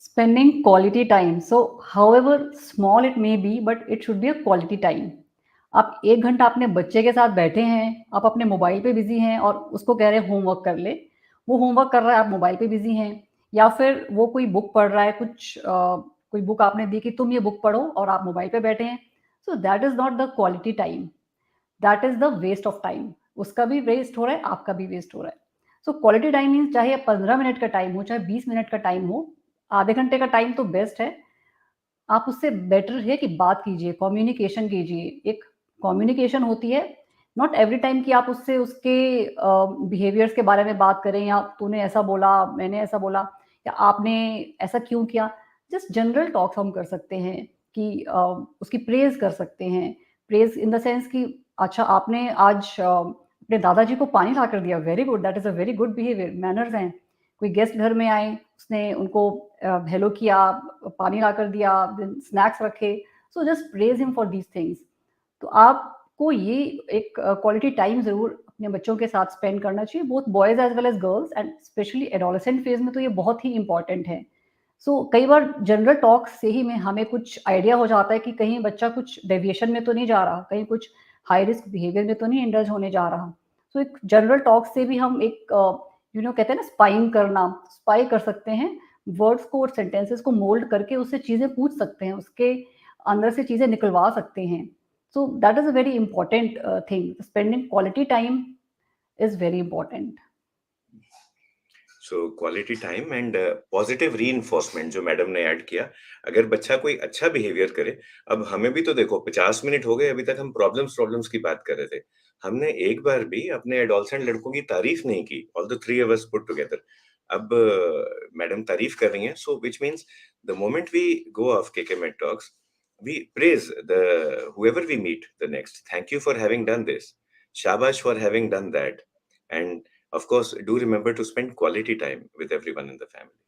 Spending quality time. So however small it may be, but it should be a quality time. आप 1 घंटा अपने बच्चे के साथ बैठे हैं, आप अपने मोबाइल पे बिज़ी हैं और उसको कह रहे हैं होमवर्क कर ले। वो होमवर्क कर रहा है, आप मोबाइल पे बिज़ी हैं, या फिर वो कोई बुक पढ़ रहा है, कोई बुक आपने दी कि तुम ये बुक पढ़ो और आप मोबाइल पे बैठे हैं। So that is not the quality time, that is the waste of time. उसका भी वेस्ट हो रहा है, आपका भी वेस्ट हो रहा है. सो क्वालिटी टाइम मीन्स चाहे 15 मिनट का टाइम हो, चाहे 20 मिनट का टाइम हो, आधे घंटे का टाइम तो बेस्ट है. आप उससे बेटर है कि बात कीजिए, कम्युनिकेशन कीजिए. एक कम्युनिकेशन होती है, नॉट एवरी टाइम कि आप उससे उसके बिहेवियर्स के बारे में बात करें, या तूने ऐसा बोला, मैंने ऐसा बोला, या आपने ऐसा क्यों किया. जस्ट जनरल टॉक्स हम कर सकते हैं कि उसकी प्रेज कर सकते हैं. प्रेज इन द सेंस कि अच्छा आपने आज अपने दादाजी को पानी ला कर दिया, very good, that is a very good behaviour, manners हैं. कोई गेस्ट घर में आए, उसने उनको हेलो किया, पानी ला कर दिया, स्नैक्स रखे. So just praise him for these things. तो आपको ये एक क्वालिटी टाइम ज़रूर अपने बच्चों के साथ स्पेंड करना चाहिए, both boys as well as girls, and specially adolescent phase में तो ये बहुत ही इंपॉर्टेंट है. सो कई बार जनरल टॉक से ही में हमें कुछ आइडिया हो जाता है कि कहीं बच्चा कुछ डेविएशन में तो नहीं जा रहा, कहीं कुछ हाई रिस्क बिहेवियर में तो नहीं इंडल्ज होने जा रहा. सो एक जनरल टॉक से भी हम एक कहते हैं ना स्पाइंग करना, स्पाई कर सकते हैं. वर्ड्स को और सेंटेंसेस को मोल्ड करके उससे चीज़ें पूछ सकते हैं, उसके अंदर से चीज़ें निकलवा सकते हैं. So that is a very important thing. Spending quality time is very important. So quality time and positive reinforcement जो मैडम ने ऐड किया. अगर बच्चा कोई अच्छा बिहेवियर करे, अब हमें भी तो देखो 50 मिनट हो गए, अभी तक हम प्रॉब्लम्स की बात कर रहे थे. हमने एक बार भी अपने एडोलसेंट लड़कों की तारीफ नहीं की, all the three of us put together. अब मैडम तारीफ कर रही हैं, so which means the moment we go of K K made talks, we praise the whoever we meet the next. Thank you for having done this. Shabash for having done that. And of course, do remember to spend quality time with everyone in the family.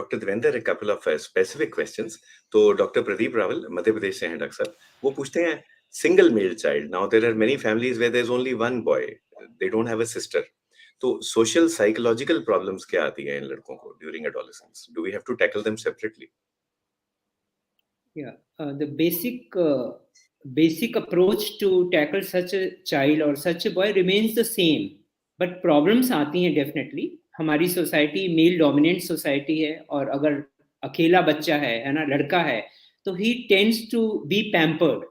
Doctor Devendra, a couple of specific questions. तो doctor Pradeep Rawal Madhya Pradesh से हैं doctor साहब. वो पूछते हैं single male child. Now there are many families where there is only one boy, they don't have a sister. तो social psychological problems क्या आती हैं इन लड़कों को during adolescence? Do we have to tackle them separately? Yeah, the basic approach to tackle such a child or such a boy remains the same, but problems आती हैं definitely. हमारी society male dominant society है, और अगर अकेला बच्चा है ना, लड़का है, तो he tends to be pampered,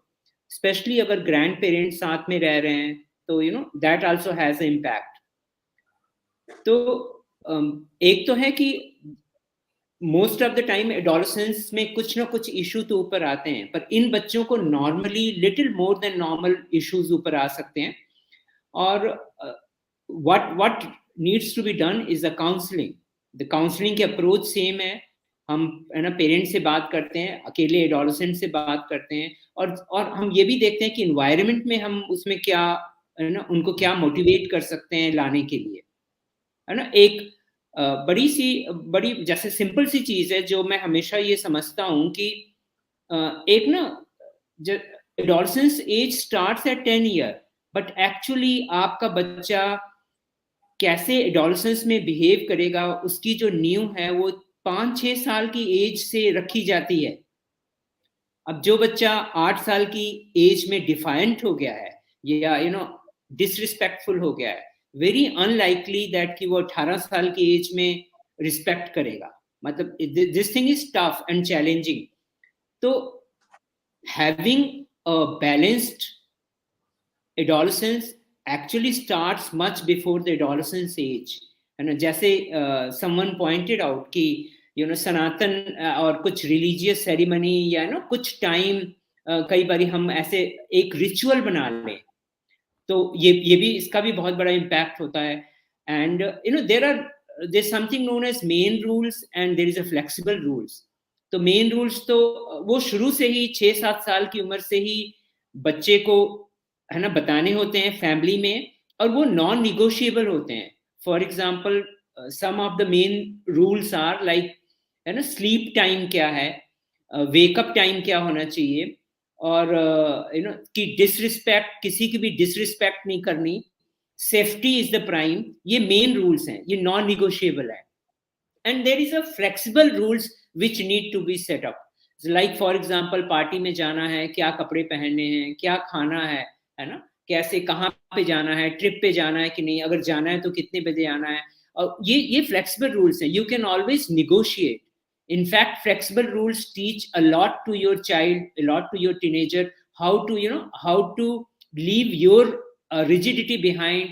especially अगर ग्रैंड पेरेंट्स साथ में रह रहे हैं, तो दैट आल्सो हैज इम्पैक्ट. तो एक तो है कि most of the time adolescence में कुछ ना कुछ इशू तो ऊपर आते हैं, पर इन बच्चों को normally little more than normal issues ऊपर आ सकते हैं. और what needs to be done is the counselling. The counselling की अप्रोच सेम है. हम पेरेंट्स से बात करते हैं, अकेले एडोलेसेंट से बात करते हैं, और हम ये भी देखते हैं कि इन्वायरमेंट में हम उसमें क्या है ना, उनको क्या मोटिवेट कर सकते हैं लाने के लिए, है ना। एक बड़ी जैसे सिंपल सी चीज है जो मैं हमेशा ये समझता हूँ कि एक ना, adolescence age starts at 10 year, but actually आपका बच्चा कैसे एडोलसेंस में बिहेव करेगा, उसकी जो नींव है वो 5-6 साल की एज से रखी जाती है। अब जो बच्चा 8 साल की एज में डिफाइंट हो गया है या डिसरिस्पेक्टफुल हो गया है, वेरी अनलाइकली दैट कि वो 18 साल की एज में रिस्पेक्ट करेगा। मतलब this thing is tough and challenging. तो having a balanced adolescence actually starts much before the adolescence age, है ना। जैसे someone pointed out कि सनातन और कुछ रिलीजियस सेरेमनी या कुछ टाइम कई बार हम ऐसे एक रिचुअल बना लें, तो ये भी, इसका भी बहुत बड़ा इम्पैक्ट होता है। And there something known as main rules and there is a flexible rules. तो मेन रूल्स तो वो शुरू से ही 6-7 साल की उम्र से ही बच्चे को, है ना, बताने होते हैं फैमिली में, और वो नॉन निगोशिएबल होते हैं। For example, some of the main rules are like, है ना, स्लीप टाइम क्या है, वेकअप टाइम क्या होना चाहिए, और कि डिसरिस्पेक्ट, किसी की भी डिसरिस्पेक्ट नहीं करनी, सेफ्टी इज द प्राइम, ये मेन रूल्स हैं, ये नॉन निगोशिएबल है। And there is a flexible rules which need to be set up, like for example party में जाना है, क्या कपड़े पहनने हैं, क्या खाना है ना, कैसे, कहाँ पे जाना है, ट्रिप पे जाना है कि नहीं, अगर जाना है तो कितने बजे आना है। और ये फ्लेक्सिबल रूल्स हैं, you can always negotiate. In fact, flexible rules teach a lot to your child, a lot to your teenager, how to, how to leave your rigidity behind,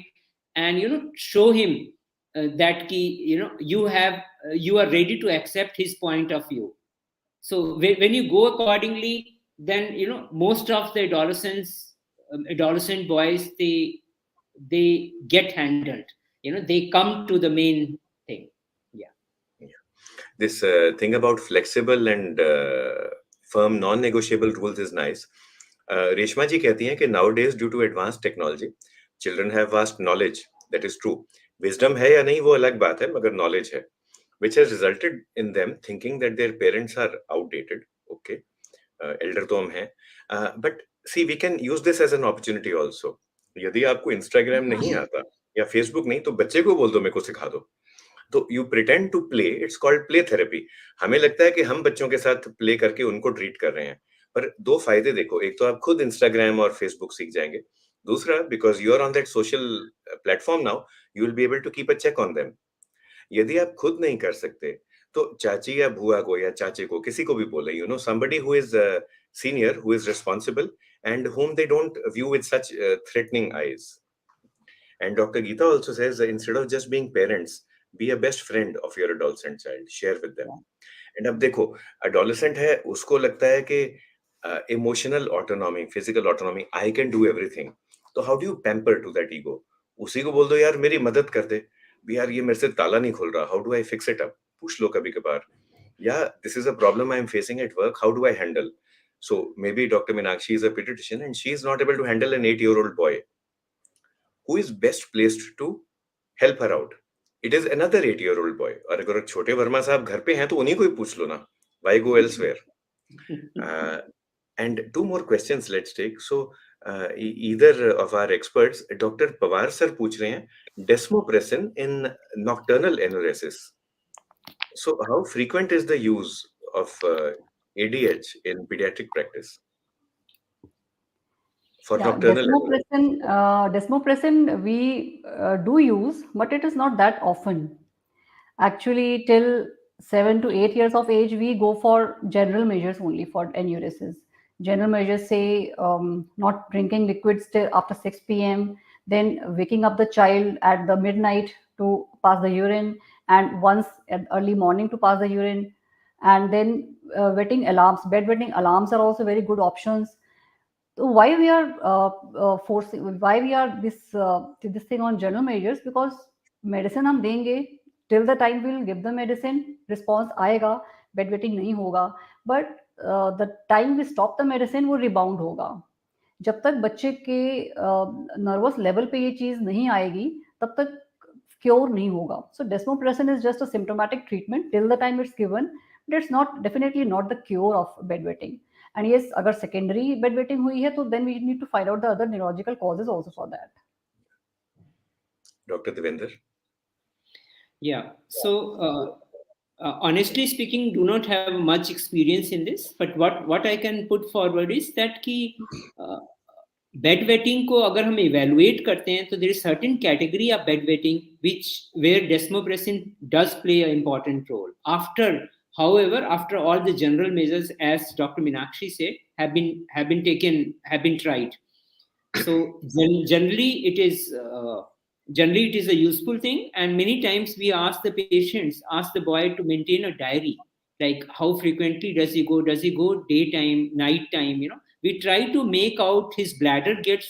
and show him that ki, you are ready to accept his point of view. So when you go accordingly, then most of the adolescent boys, they get handled, they come to the main thing. Yeah. Yeah. This thing about flexible and firm non-negotiable rules is nice. Reshma ji कहती हैं कि nowadays due to advanced technology, children have vast knowledge. That is true. Wisdom है या नहीं वो अलग बात है, मगर knowledge है, which has resulted in them thinking that their parents are outdated. Okay, elder तो हम हैं, but see we can use this as an opportunity also. यदि आपको Instagram नहीं आता या Facebook नहीं, तो बच्चे को बोल दो मेरे को सिखा दो। तो you pretend to play, it's called play therapy. हमें लगता है कि हम बच्चों के साथ प्ले करके उनको ट्रीट कर रहे हैं, पर दो फायदे देखो, एक तो आप खुद इंस्टाग्राम और फेसबुक सीख जाएंगे, दूसरा because you are on that social platform now, you will be able to keep a check on them. यदि आप खुद नहीं कर सकते तो चाची या बुआ को या चाचे को, किसी को भी बोले, you know somebody who is senior, who is responsible and whom they don't view with such threatening eyes. And Dr. Geeta also says instead of just being parents, be a best friend of your adolescent child, share with them. And अब देखो, adolescent है, उसको लगता है कि emotional autonomy, physical autonomy, I can do everything. तो how do you pamper to that ego? उसी को बोल दो यार मेरी मदद कर दे, भी यार ये मेरे से ताला नहीं खुल रहा, how do I fix it up? पूछ लो कभी कभार, या this is a problem I am facing at work, how do I handle? So maybe Dr. Meenakshi is a pediatrician and she is not able to handle an 8-year-old boy. Who is best placed to help her out? It is another 8-year-old boy. और अगर छोटे वर्मा साहब घर पे हैं तो उन्हीं को ही पूछ लो ना. Why go elsewhere? And two more questions let's take. So either of our experts, Dr. Pawar sir पूछ रहे हैं, desmopressin in nocturnal enuresis. So how frequent is the use of ADH in pediatric practice for Yeah, nocturnal enuresis? desmopressin we do use, but it is not that often. Actually, till 7 to 8 years of age, we go for general measures only for enuresis. General measures say not drinking liquids till after 6 p.m., then waking up the child at the midnight to pass the urine, and once at early morning to pass the urine, and then wetting alarms. Bedwetting alarms are also very good options. So why we are forcing, why we are this thing on general measures? Because medicine हम देंगे, till the time we'll give the medicine, response आएगा, bedwetting नहीं होगा, but the time we stop the medicine वो rebound होगा. जब तक बच्चे के नर्वस लेवल पे ये चीज़ नहीं आएगी, तब तक क्योर नहीं होगा. So desmopressin is just a symptomatic treatment till the time it's given, but it's not definitely not the cure of bed wetting. And yes, अगर सेकेंडरी बेड वेटिंग हुई है तो then we need to find out the other neurological causes also for that. Doctor Devendra. Yeah. So, honestly speaking, do not have much experience in this. But what I can put forward is that कि uh, bed wetting को अगर हम evaluate करते हैं तो there is certain category of bed wetting which where desmopressin does play a important role after. However, after all the general measures, as Dr. Meenakshi said, have been tried. So generally it is a useful thing, and many times we ask the boy to maintain a diary, like how frequently does he go daytime, night time, we try to make out his bladder gets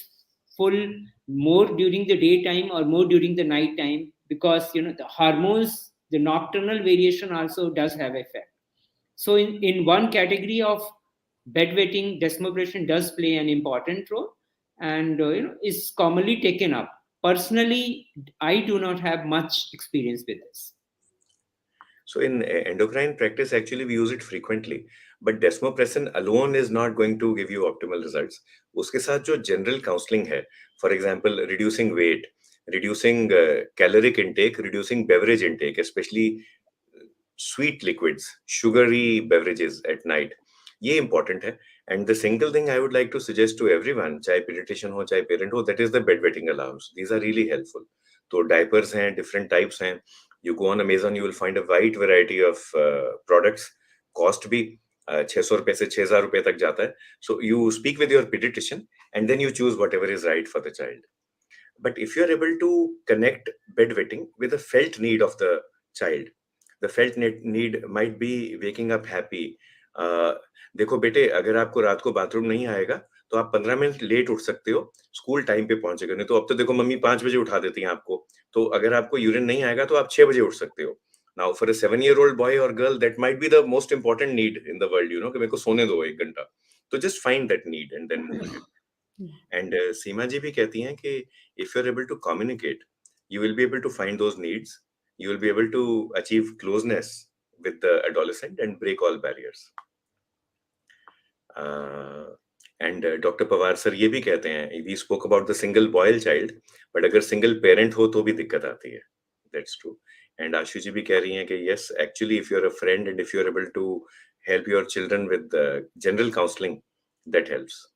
full more during the daytime or more during the night time, because the hormones, the nocturnal variation also does have effect. So in one category of bedwetting, desmopression does play an important role, and is commonly taken up. Personally, I do not have much experience with this. So in endocrine practice, actually we use it frequently, but desmopressin alone is not going to give you optimal results. उसके साथ जो general counseling है, for example, reducing weight, reducing caloric intake, reducing beverage intake, especially sweet liquids, sugary beverages at night, ये important है. And the single thing I would like to suggest to everyone, चाहे pediatrician हो, चाहे parent हो, that is the bedwetting allowance. These are really helpful. तो diapers हैं, different types हैं. You go on Amazon, you will find a wide variety of products. Cost भी 600 रुपए से 6000 रुपए तक जाता है. So you speak with your pediatrician and then you choose whatever is right for the child. But if you are able to connect bedwetting with the felt need of the child, the felt need might be waking up happy. देखो बेटे, अगर आपको रात को bathroom नहीं आएगा तो आप 15 मिनट लेट उठ सकते हो, स्कूल टाइम पे पहुंचेगा. नहीं तो अब तो देखो मम्मी 5 बजे उठा देती हैं आपको, तो अगर आपको यूरिन नहीं आएगा तो आप 6 बजे उठ सकते हो. Now for a 7-year-old boy or girl, that might be the most important need in the world, कि मेरे को सोने दो 1 घंटा. तो just find that need and then move ahead. And सीमा जी भी कहती हैं कि if you're able to communicate, you will be able to find those needs, you will be able to achieve closeness with the adolescent and break all barriers. And Dr. Pawar sir ये भी कहते हैं, we spoke about the single boy child, but अगर single parent हो तो भी दिक्कत आती है. That's true. And आशु जी भी कह रही हैं कि yes, actually if you're a friend and if you're able to help your children with general counseling, that helps.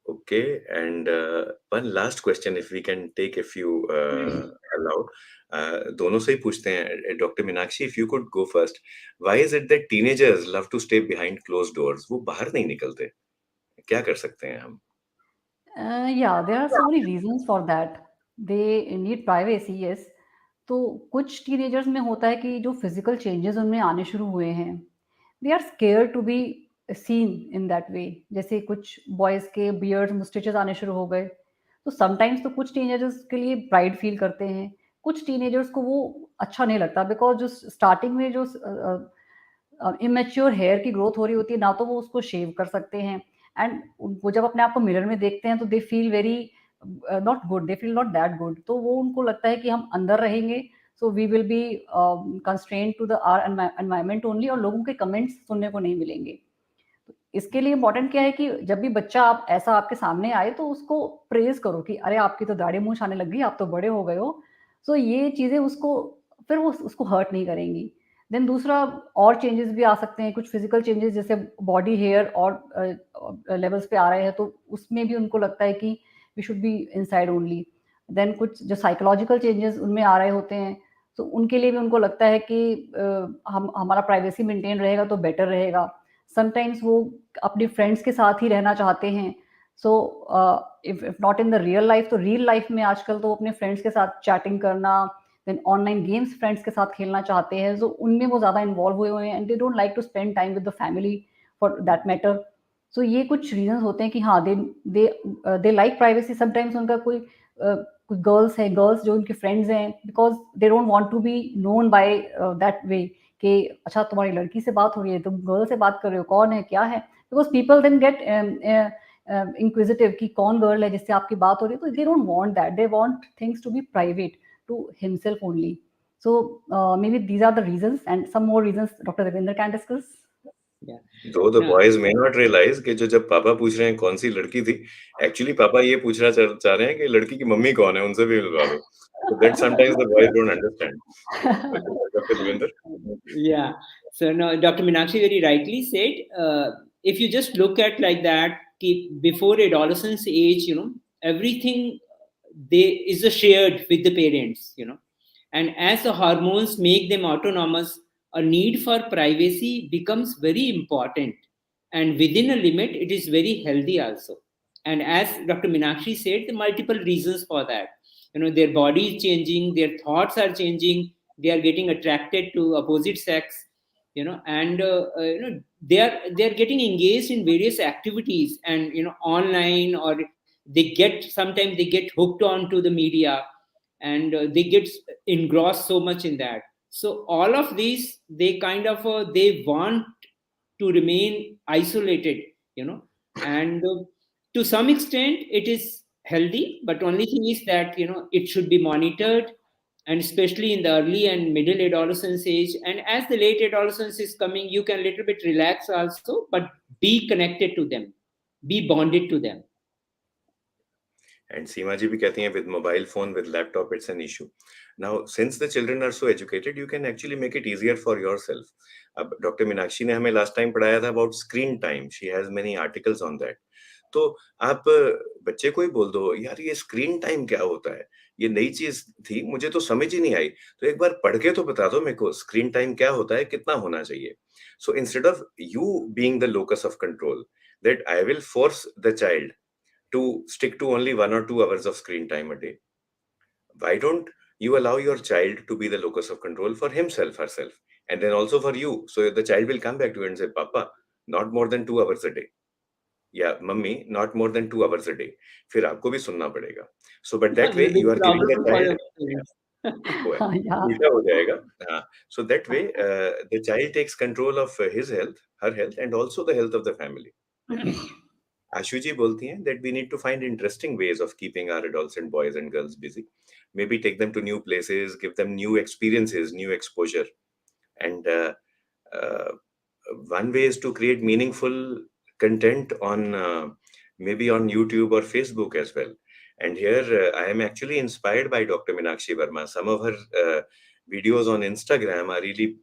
Okay, and one last question, if we can take, if you allow. दोनों से ही पूछते हैं. Doctor Meenakshi, if you could go first. Why is it that teenagers love to stay behind closed doors? वो बाहर नहीं निकलते. क्या कर सकते हैं हम? Yeah, there are so many reasons for that. They need privacy, yes. तो कुछ टीनेजर्स में होता है कि जो फिजिकल चेंजेस उनमें आने शुरू हुए हैं, they are scare to be seen in that way. जैसे कुछ बॉयज़ के बियर्ड्स, मुस्टेचेस आने शुरू हो गए, तो समटाइम्स तो कुछ टीनेजर्स के लिए प्राइड फील करते हैं. कुछ टीनेजर्स को वो अच्छा नहीं लगता, बिकॉज जो स्टार्टिंग में जो इमेच्योर हेयर की ग्रोथ हो रही होती है ना, तो वो उसको शेव कर सकते हैं. एंड वो जब अपने आप को मिरर में देखते हैं तो they feel very not good, they feel not that good. तो वो उनको लगता है कि हम अंदर रहेंगे, so we will be constrained to the our environment only, और लोगों के कमेंट्स सुनने को नहीं मिलेंगे. तो इसके लिए इम्पोर्टेंट क्या है कि जब भी बच्चा आप ऐसा आपके सामने आए तो उसको प्रेज करो कि अरे आपकी तो दाढ़ी मूंछ आने लग गई, आप तो बड़े हो गए हो. सो ये चीज़ें उसको फिर वो उसको हर्ट नहीं करेंगी. देन दूसरा, और चेंजेस भी आ सकते हैं, कुछ फिजिकल चेंजेस जैसे बॉडी हेयर और लेवल्स पे आ रहे हैं, तो उसमें भी उनको लगता है कि we should be inside only. Then कुछ जो साइकोलॉजिकल चेंजेस उनमें आ रहे होते हैं, तो उनके लिए भी उनको लगता है कि हम हमारा प्राइवेसी मेंटेन रहेगा तो बेटर रहेगा. समटाइम्स वो अपने फ्रेंड्स के साथ ही रहना चाहते हैं. So if not in the real life, तो रियल लाइफ में आजकल तो अपने फ्रेंड्स के साथ चैटिंग करना, देन ऑनलाइन गेम्स फ्रेंड्स के साथ खेलना चाहते हैं, सो उनमें वो ज़्यादा इन्वॉल्व हुए हुए हैं, and they don't like to spend time with the family for that matter. So ये कुछ रीजंस होते हैं कि हाँ, दे लाइक प्राइवेसी. समटाइम्स उनका कोई गर्ल्स है, गर्ल्स जो उनके फ्रेंड्स हैं, because they don't want to be known by that way कि अच्छा तुम्हारी लड़की से बात हो रही है, तुम गर्ल से बात कर रहे हो, कौन है, क्या है. Because people then get inquisitive कि कौन गर्ल है जिससे आपकी बात हो रही है, तो they don't want that, they want things to be private to himself only. So maybe these are the reasons, and some more reasons Dr. Ravinder can discuss. Yeah. Though the No. Boys may not realise कि जो जब पापा पूछ रहे हैं कौन सी लड़की थी, एक्चुअली पापा ये पूछना चाह रहे हैं कि लड़की की मम्मी कौन है, उनसे भी मिलवा दो. So that sometimes the boys don't understand. Okay, Dr. Devinder? Yeah. So no, Dr. Meenakshi very rightly said. If you just look at like that, before adolescence age, everything they is shared with the parents, and as the hormones make them autonomous, a need for privacy becomes very important, and within a limit, it is very healthy also. And as Dr. Meenakshi said, the multiple reasons for that. Their body is changing, their thoughts are changing, they are getting attracted to opposite sex, and they are getting engaged in various activities, and online, or sometimes they get hooked on to the media, and they get engrossed so much in that. So all of these, they kind of they want to remain isolated, and to some extent it is healthy, but only thing is that it should be monitored, and especially in the early and middle adolescence age. And as the late adolescence is coming, you can little bit relax also, but be connected to them, be bonded to them. And Seema ji bhi kehti hain, with mobile phone, with laptop, it's an issue. Now, since the children are so educated, you can actually make it easier for yourself. Dr. Meenakshi ne hame last time padhaya tha about screen time. She has many articles on that. तो आप बच्चे को ही बोल दो, यार ये screen time क्या होता है, ये नई चीज थी, मुझे तो समझ ही नहीं आई, तो एक बार पढ़ के तो बता दो मेरे को स्क्रीन टाइम क्या होता है, कितना होना चाहिए. So instead of you being the locus of control, that I will force the child to stick to only 1 or 2 hours of screen time a day. Why don't you allow your child to be the locus of control for himself, herself, and then also for you? So the child will come back to you and say, Papa, not more than 2 hours a day. Yeah, mummy, not more than 2 hours a day. फिर आपको भी सुनना पड़ेगा. So, but that way It's a big you are giving the problem for child. your parents. वो है, Yeah. उल्टा हो जाएगा. हाँ. So that way the child takes control of his health, her health, and also the health of the family. Ashuji bolti hain that we need to find interesting ways of keeping our adolescent boys and girls busy. Maybe take them to new places, give them new experiences, new exposure. And uh, one way is to create meaningful content on maybe on YouTube or Facebook as well. And here I am actually inspired by Dr. Meenakshi Verma. Some of her videos on Instagram are really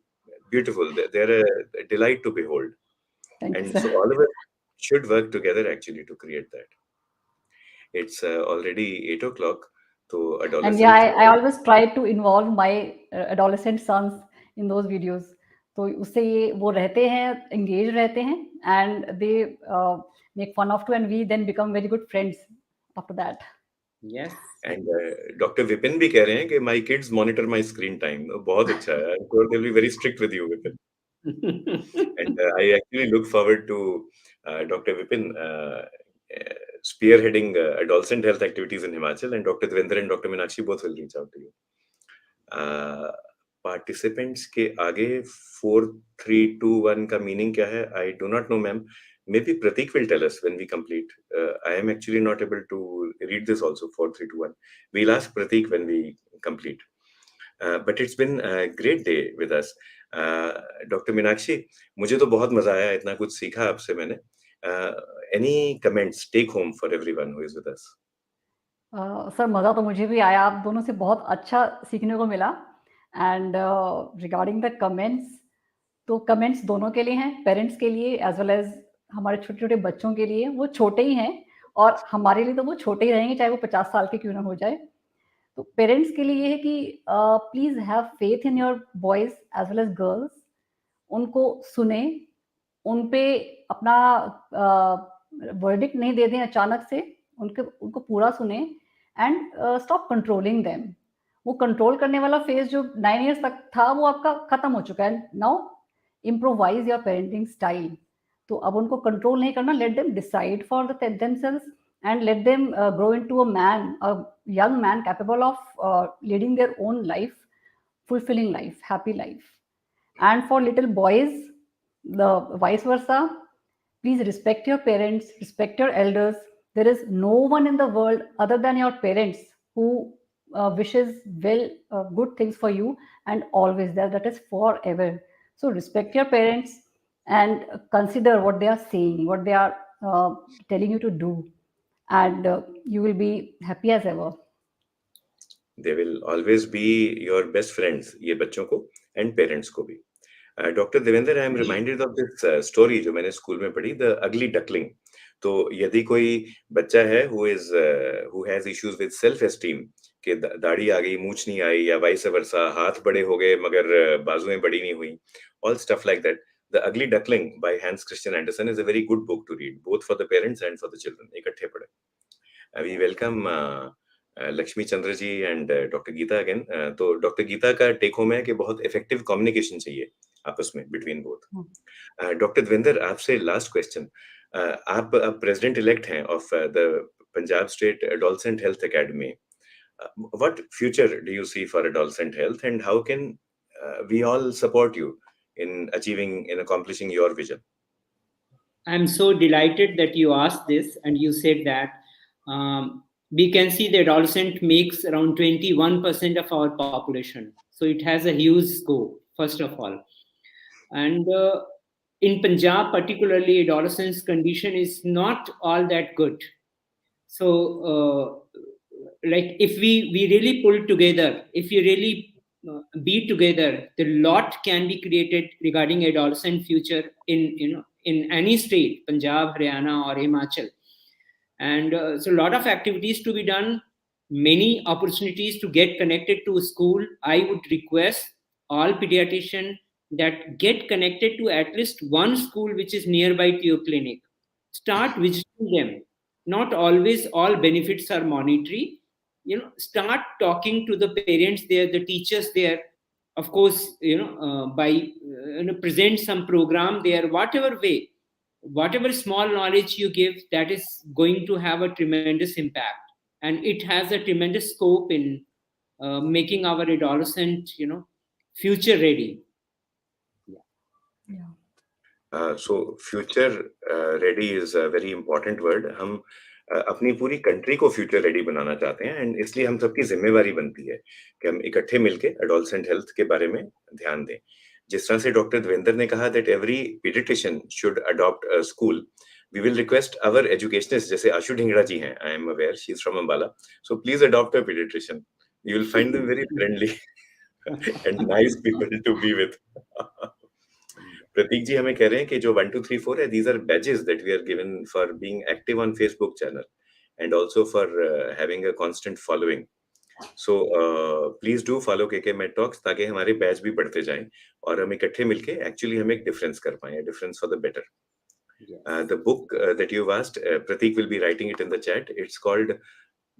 beautiful. They're a delight to behold. Thank you, And so sir. all of us should work together actually to create that. It's already 8 o'clock. So And yeah, adolescent. I always try to involve my adolescent sons in those videos. तो उससे ये वो रहते हैं, engaged रहते हैं, and they make fun of too, and we then become very good friends after that. Yes. And Dr. Vipin भी कह रहे हैं कि my kids monitor my screen time. बहुत अच्छा है. I'm sure they'll be very strict with you, Vipin. And I actually look forward to Dr. Vipin spearheading adolescent health activities in Himachal, and Dr. Devendra and Dr. Meenakshi both will reach out to you. Participants के आगे 4, 3, 2, 1 का meaning क्या है? I do not know, ma'am. Maybe Pratik will tell us when we complete. I am actually not able to read this also, 4, 3, 2, 1. We'll ask Pratik when we complete. But it's been a great day with us. Dr. Meenakshi, मुझे तो बहुत मजा आया, इतना कुछ सीखा आपसे मैंने. Any comments, take home for everyone who is with us? Sir मज़ा तो मुझे भी आया, आप दोनों से बहुत अच्छा सीखने को मिला. एंड रिगार्डिंग द कमेंट्स, तो कमेंट्स दोनों के लिए हैं, पेरेंट्स के लिए एज वेल एज हमारे छोटे छोटे बच्चों के लिए. वो छोटे ही हैं और हमारे लिए तो वो छोटे ही रहेंगे, चाहे वो 50 साल के क्यों ना हो जाए. तो पेरेंट्स के लिए ये है कि please have faith in your boys as well as girls. उनको सुने, उन पे अपना वर्डिक्ट नहीं दे दें अचानक से, उनको पूरा सुने एंड स्टॉप कंट्रोलिंग देम. वो कंट्रोल करने वाला फेज जो 9 इयर्स तक था वो आपका खत्म हो चुका है. Now improvise your parenting style. तो अब उनको कंट्रोल नहीं करना, let them decide for themselves and let them grow into a young man capable of leading their own life, fulfilling life, happy life. And for little boys, the vice versa, Please respect your parents, respect your elders. There is no one in the world other than your parents who wishes well good things for you, and always that is forever. So respect your parents and consider what they are saying, what they are telling you to do, and you will be happy as ever. They will always be your best friends, ये बच्चों को and parents को भी. Doctor Devendra, I am reminded of this story जो मैंने school में पढ़ी, the ugly duckling. तो यदि कोई बच्चा है who has issues with self esteem, कि दाढ़ी आ गई, मूछ नहीं आई, या वाइस वर्सा, हाथ बड़े हो गए मगर बाजुएं बड़ी नहीं हुई, all stuff like that, the ugly duckling by Hans Christian Andersen is a very good book to read, both for the parents and for the children. इकट्ठे पढ़े. We welcome Lakshmi Chandra ji and doctor Geeta again. तो doctor Geeta का take home है कि बहुत effective communication चाहिए आपस में बिटवीन बोथ. डॉक्टर देवेंद्र, आपसे लास्ट क्वेश्चन. आप अब प्रेसिडेंट इलेक्ट हैं of the Punjab state adolescent health academy. What future do you see for adolescent health, and how can we all support you in accomplishing your vision? I'm so delighted that you asked this and you said that. We can see that adolescent makes around 21% of our population. So it has a huge scope, first of all. And in Punjab, particularly, adolescence condition is not all that good. So, like if we really pull together, if you really be together, the lot can be created regarding adolescent future in in any state, Punjab, Haryana, or Himachal. And so a lot of activities to be done, many opportunities to get connected to a school. I would request all pediatrician that get connected to at least one school which is nearby to your clinic. Start visiting them. Not always all benefits are monetary. Start talking to the parents there, the teachers there. Of course, by present some program there, whatever way, whatever small knowledge you give, that is going to have a tremendous impact, and it has a tremendous scope in making our adolescent future ready. Yeah. Yeah. So future ready is a very important word. हम अपनी पूरी country को future ready बनाना चाहते हैं, and इसलिए हम सबकी जिम्मेवारी बनती है कि हम इकट्ठे मिलके एडोलसेंट हेल्थ के बारे में ध्यान दें. जिस तरह से डॉक्टर देवेंद्र ने कहा that every paediatrician should adopt a school, we will request our educationist, जैसे आशु ढिंगड़ा जी हैं, I am aware she is from Ambala, so please adopt a paediatrician. You will find them very friendly and nice people to be with. Prateek ji हमें कह रहे हैं कि जो 1 2 3 4 है, these are badges that we are given for being active on Facebook channel and also for having a constant following. So please do follow KK Med Talks ताकि हमारे batch भी बढ़ते जाएं और हम इकट्ठे मिलके एक्चुअली हम एक डिफरेंस कर पाएं, difference for the better. The book that you've asked, Pratik will be writing it in the chat. It's called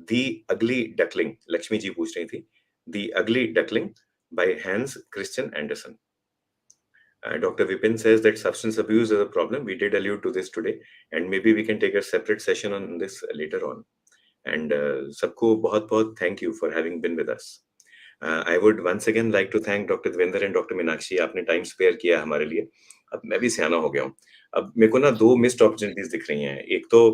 The Ugly Duckling. Lakshmi ji पूछ रही थी. The Ugly Duckling by Hans Christian Andersen. Dr. Vipin says that substance abuse is a problem. We did allude to this today, and maybe we can take a separate session on this later on. And सबको बहुत-बहुत thank you for having been with us. I would once again like to thank Dr. Devendra and Dr. Meenakshi. आपने time spare किया हमारे लिए. अब मैं भी सियाना हो गया हूँ. अब मेरे को ना दो मिस्ड अपॉर्चुनिटीज दिख रही हैं. एक तो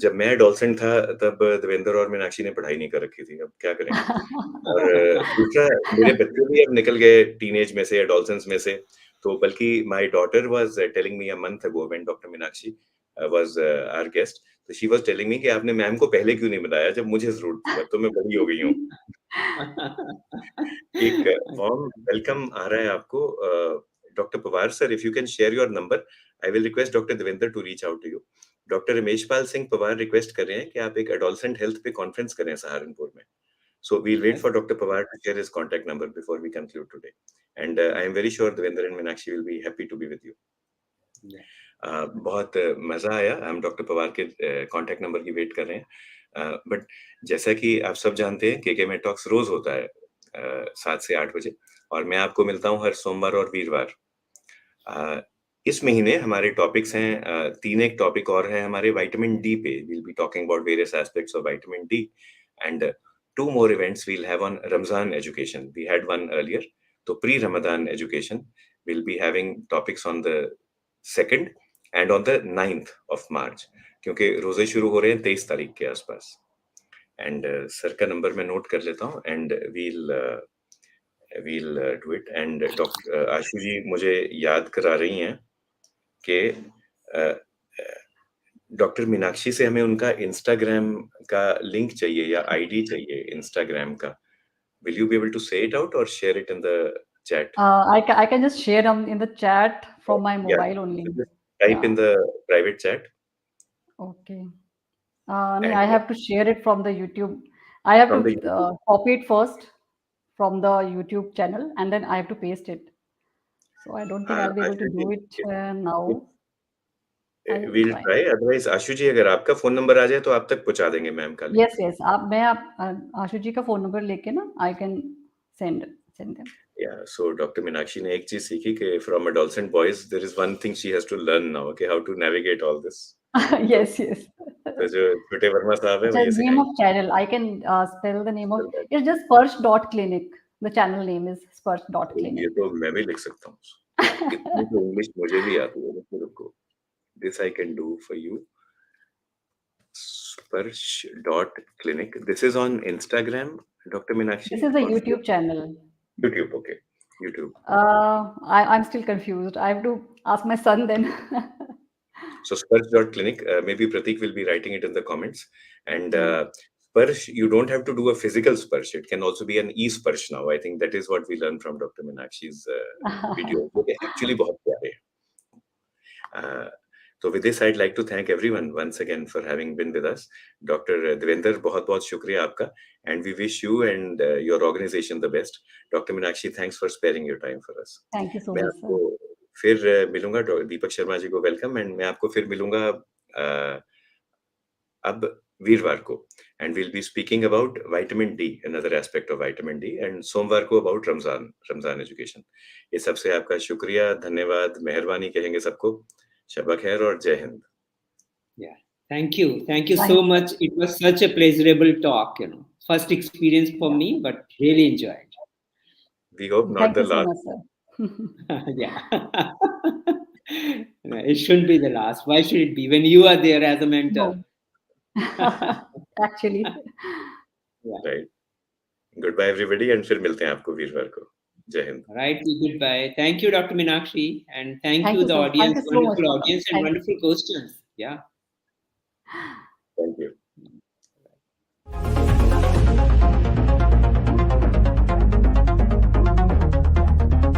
जब मैं एडोलसेंट था तब देवेंद्र और मीनाक्षी ने पढ़ाई नहीं कर रखी थी. अब क्या करें. और दूसरा, मेरे बच्चे भी अब निकल गए टीनेज में से, एडोलसेंस में से. तो बल्कि my daughter was telling me a month ago when doctor Meenakshi was our guest, तो शी वाज टेलिंग मी कि आपने मैम को पहले क्यों नहीं बताया जब मुझे जरूरत थी. अब तो मैं बड़ी हो गई हूँ. एक वार्म वेलकम आ रहा है आपको. Doctor Pawar sir, if you can share your number, I will request doctor Devendra to reach out to you. Doctor Rameshpal Singh Pawar request कर रहे हैं कि आप एक एडोलसेंट हेल्थ पे कॉन्फ्रेंस करें सहारनपुर में. So we'll wait for Dr. Pawar to share his contact number before we conclude today. And I am very sure Devendra and Meenakshi will be happy to be with you. बहुत मजा आया. हम doctor Pawar के contact number की wait कर रहे हैं. But जैसा कि आप सब जानते हैं, केके में टॉक्स रोज होता है 7 से 8 बजे, और मैं आपको मिलता हूँ हर सोमवार और वीरवार. इस महीने हमारे टॉपिक्स हैं, 3 एक टॉपिक और है हमारे विटामिन डी पे. We'll be talking about various aspects of vitamin D, and 2 more events we'll have on Ramzan education. We had one earlier. So pre-Ramadan education, we'll be having topics on the 2nd and on the 9th of March, क्योंकि रोजे शुरू हो रहे हैं 23 तारीख के आसपास। And sir का नंबर मैं नोट कर लेता हूँ, and we'll do it. And doctor Ashu ji मुझे याद करा रही हैं कि डॉक्टर मीनाक्षी से हमें उनका इंस्टाग्राम का लिंक चाहिए या आईडी चाहिए इंस्टाग्राम का। Will you be able to say it out और share it in the chat? I can just share them in the chat from my Yeah. mobile only. So just type Yeah. in the private chat Okay. No, and I have to share it from the YouTube. I have from to the YouTube. copy it first from the YouTube channel, and then I have to paste it. So I don't think I'll be able to Ashu ji, do it if now. I will we'll try. try, otherwise आशु जी अगर आपका phone number आ जाए तो आप तक पहुंचा देंगे ma'am का link. Yes, yes. आप आशु जी का फोन नंबर लेके ना I can send them. Yeah, so Dr. Meenakshi ने एक चीज सीखी कि from adolescent boys there is one thing she has to learn now, okay, how to navigate all this. तो Yes, yes. तो जो छोटे वर्मा साहब है वो अच्छा, ये name of सिखाएंगे। channel. I can spell the name of. Spell that. It's just Sparsh.clinic. The channel name is ये Sparsh.clinic. तो मैं भी लिख सकता हूँ। इतनी तो इंग्लिश मुझे भी आती है, रुको रुको। This I can do for you. Sparsh.clinic. This is on Instagram, Dr. Meenakshi, This is the or YouTube channel. YouTube, okay. YouTube. I'm still confused. I have to ask my son then. So Sparsh.clinic, maybe Pratik will be writing it in the comments. And Hmm. Sparsh, you don't have to do a physical Sparsh. It can also be an e-Sparsh now. I think that is what we learned from Dr. Meenakshi's video. Okay, actually बहुत प्यारे हैं. So with this, I'd like to thank everyone once again for having been with us. Dr. Devender, बहुत-बहुत शुक्रिया आपका, and we wish you and your organization the best. Dr. Meenakshi, thanks for sparing your time for us. Thank you so मैं much, sir. आपको फिर मिलूंगा, दीपक शर्मा जी को welcome, and मैं आपको फिर मिलूंगा अब वीरवार को, and will be speaking about vitamin D, another aspect of vitamin D, and सोमवार को अबाउट रमजान एजुकेशन। ये सबसे आपका शुक्रिया, धन्यवाद, मेहरबानी कहेंगे सबको। शब खैर और जय Hind. Yeah. Thank you. Thank you Thank so you. much. It was such a pleasurable talk, First experience for Yeah. me, but really enjoyed. We hope not Thank the you so last. much, sir. Yeah. No, it shouldn't be the last. Why should it be when you are there as a mentor? No. Actually. Yeah. Right. Goodbye everybody, and फिर मिलते हैं आपको वीरवार को। जय Hind. All right. Goodbye. Thank you, Dr. Meenakshi, and thank Thank you, you the so Thank audience, you so much, wonderful sir. audience, and Thank you. wonderful questions. Yeah. Thank you.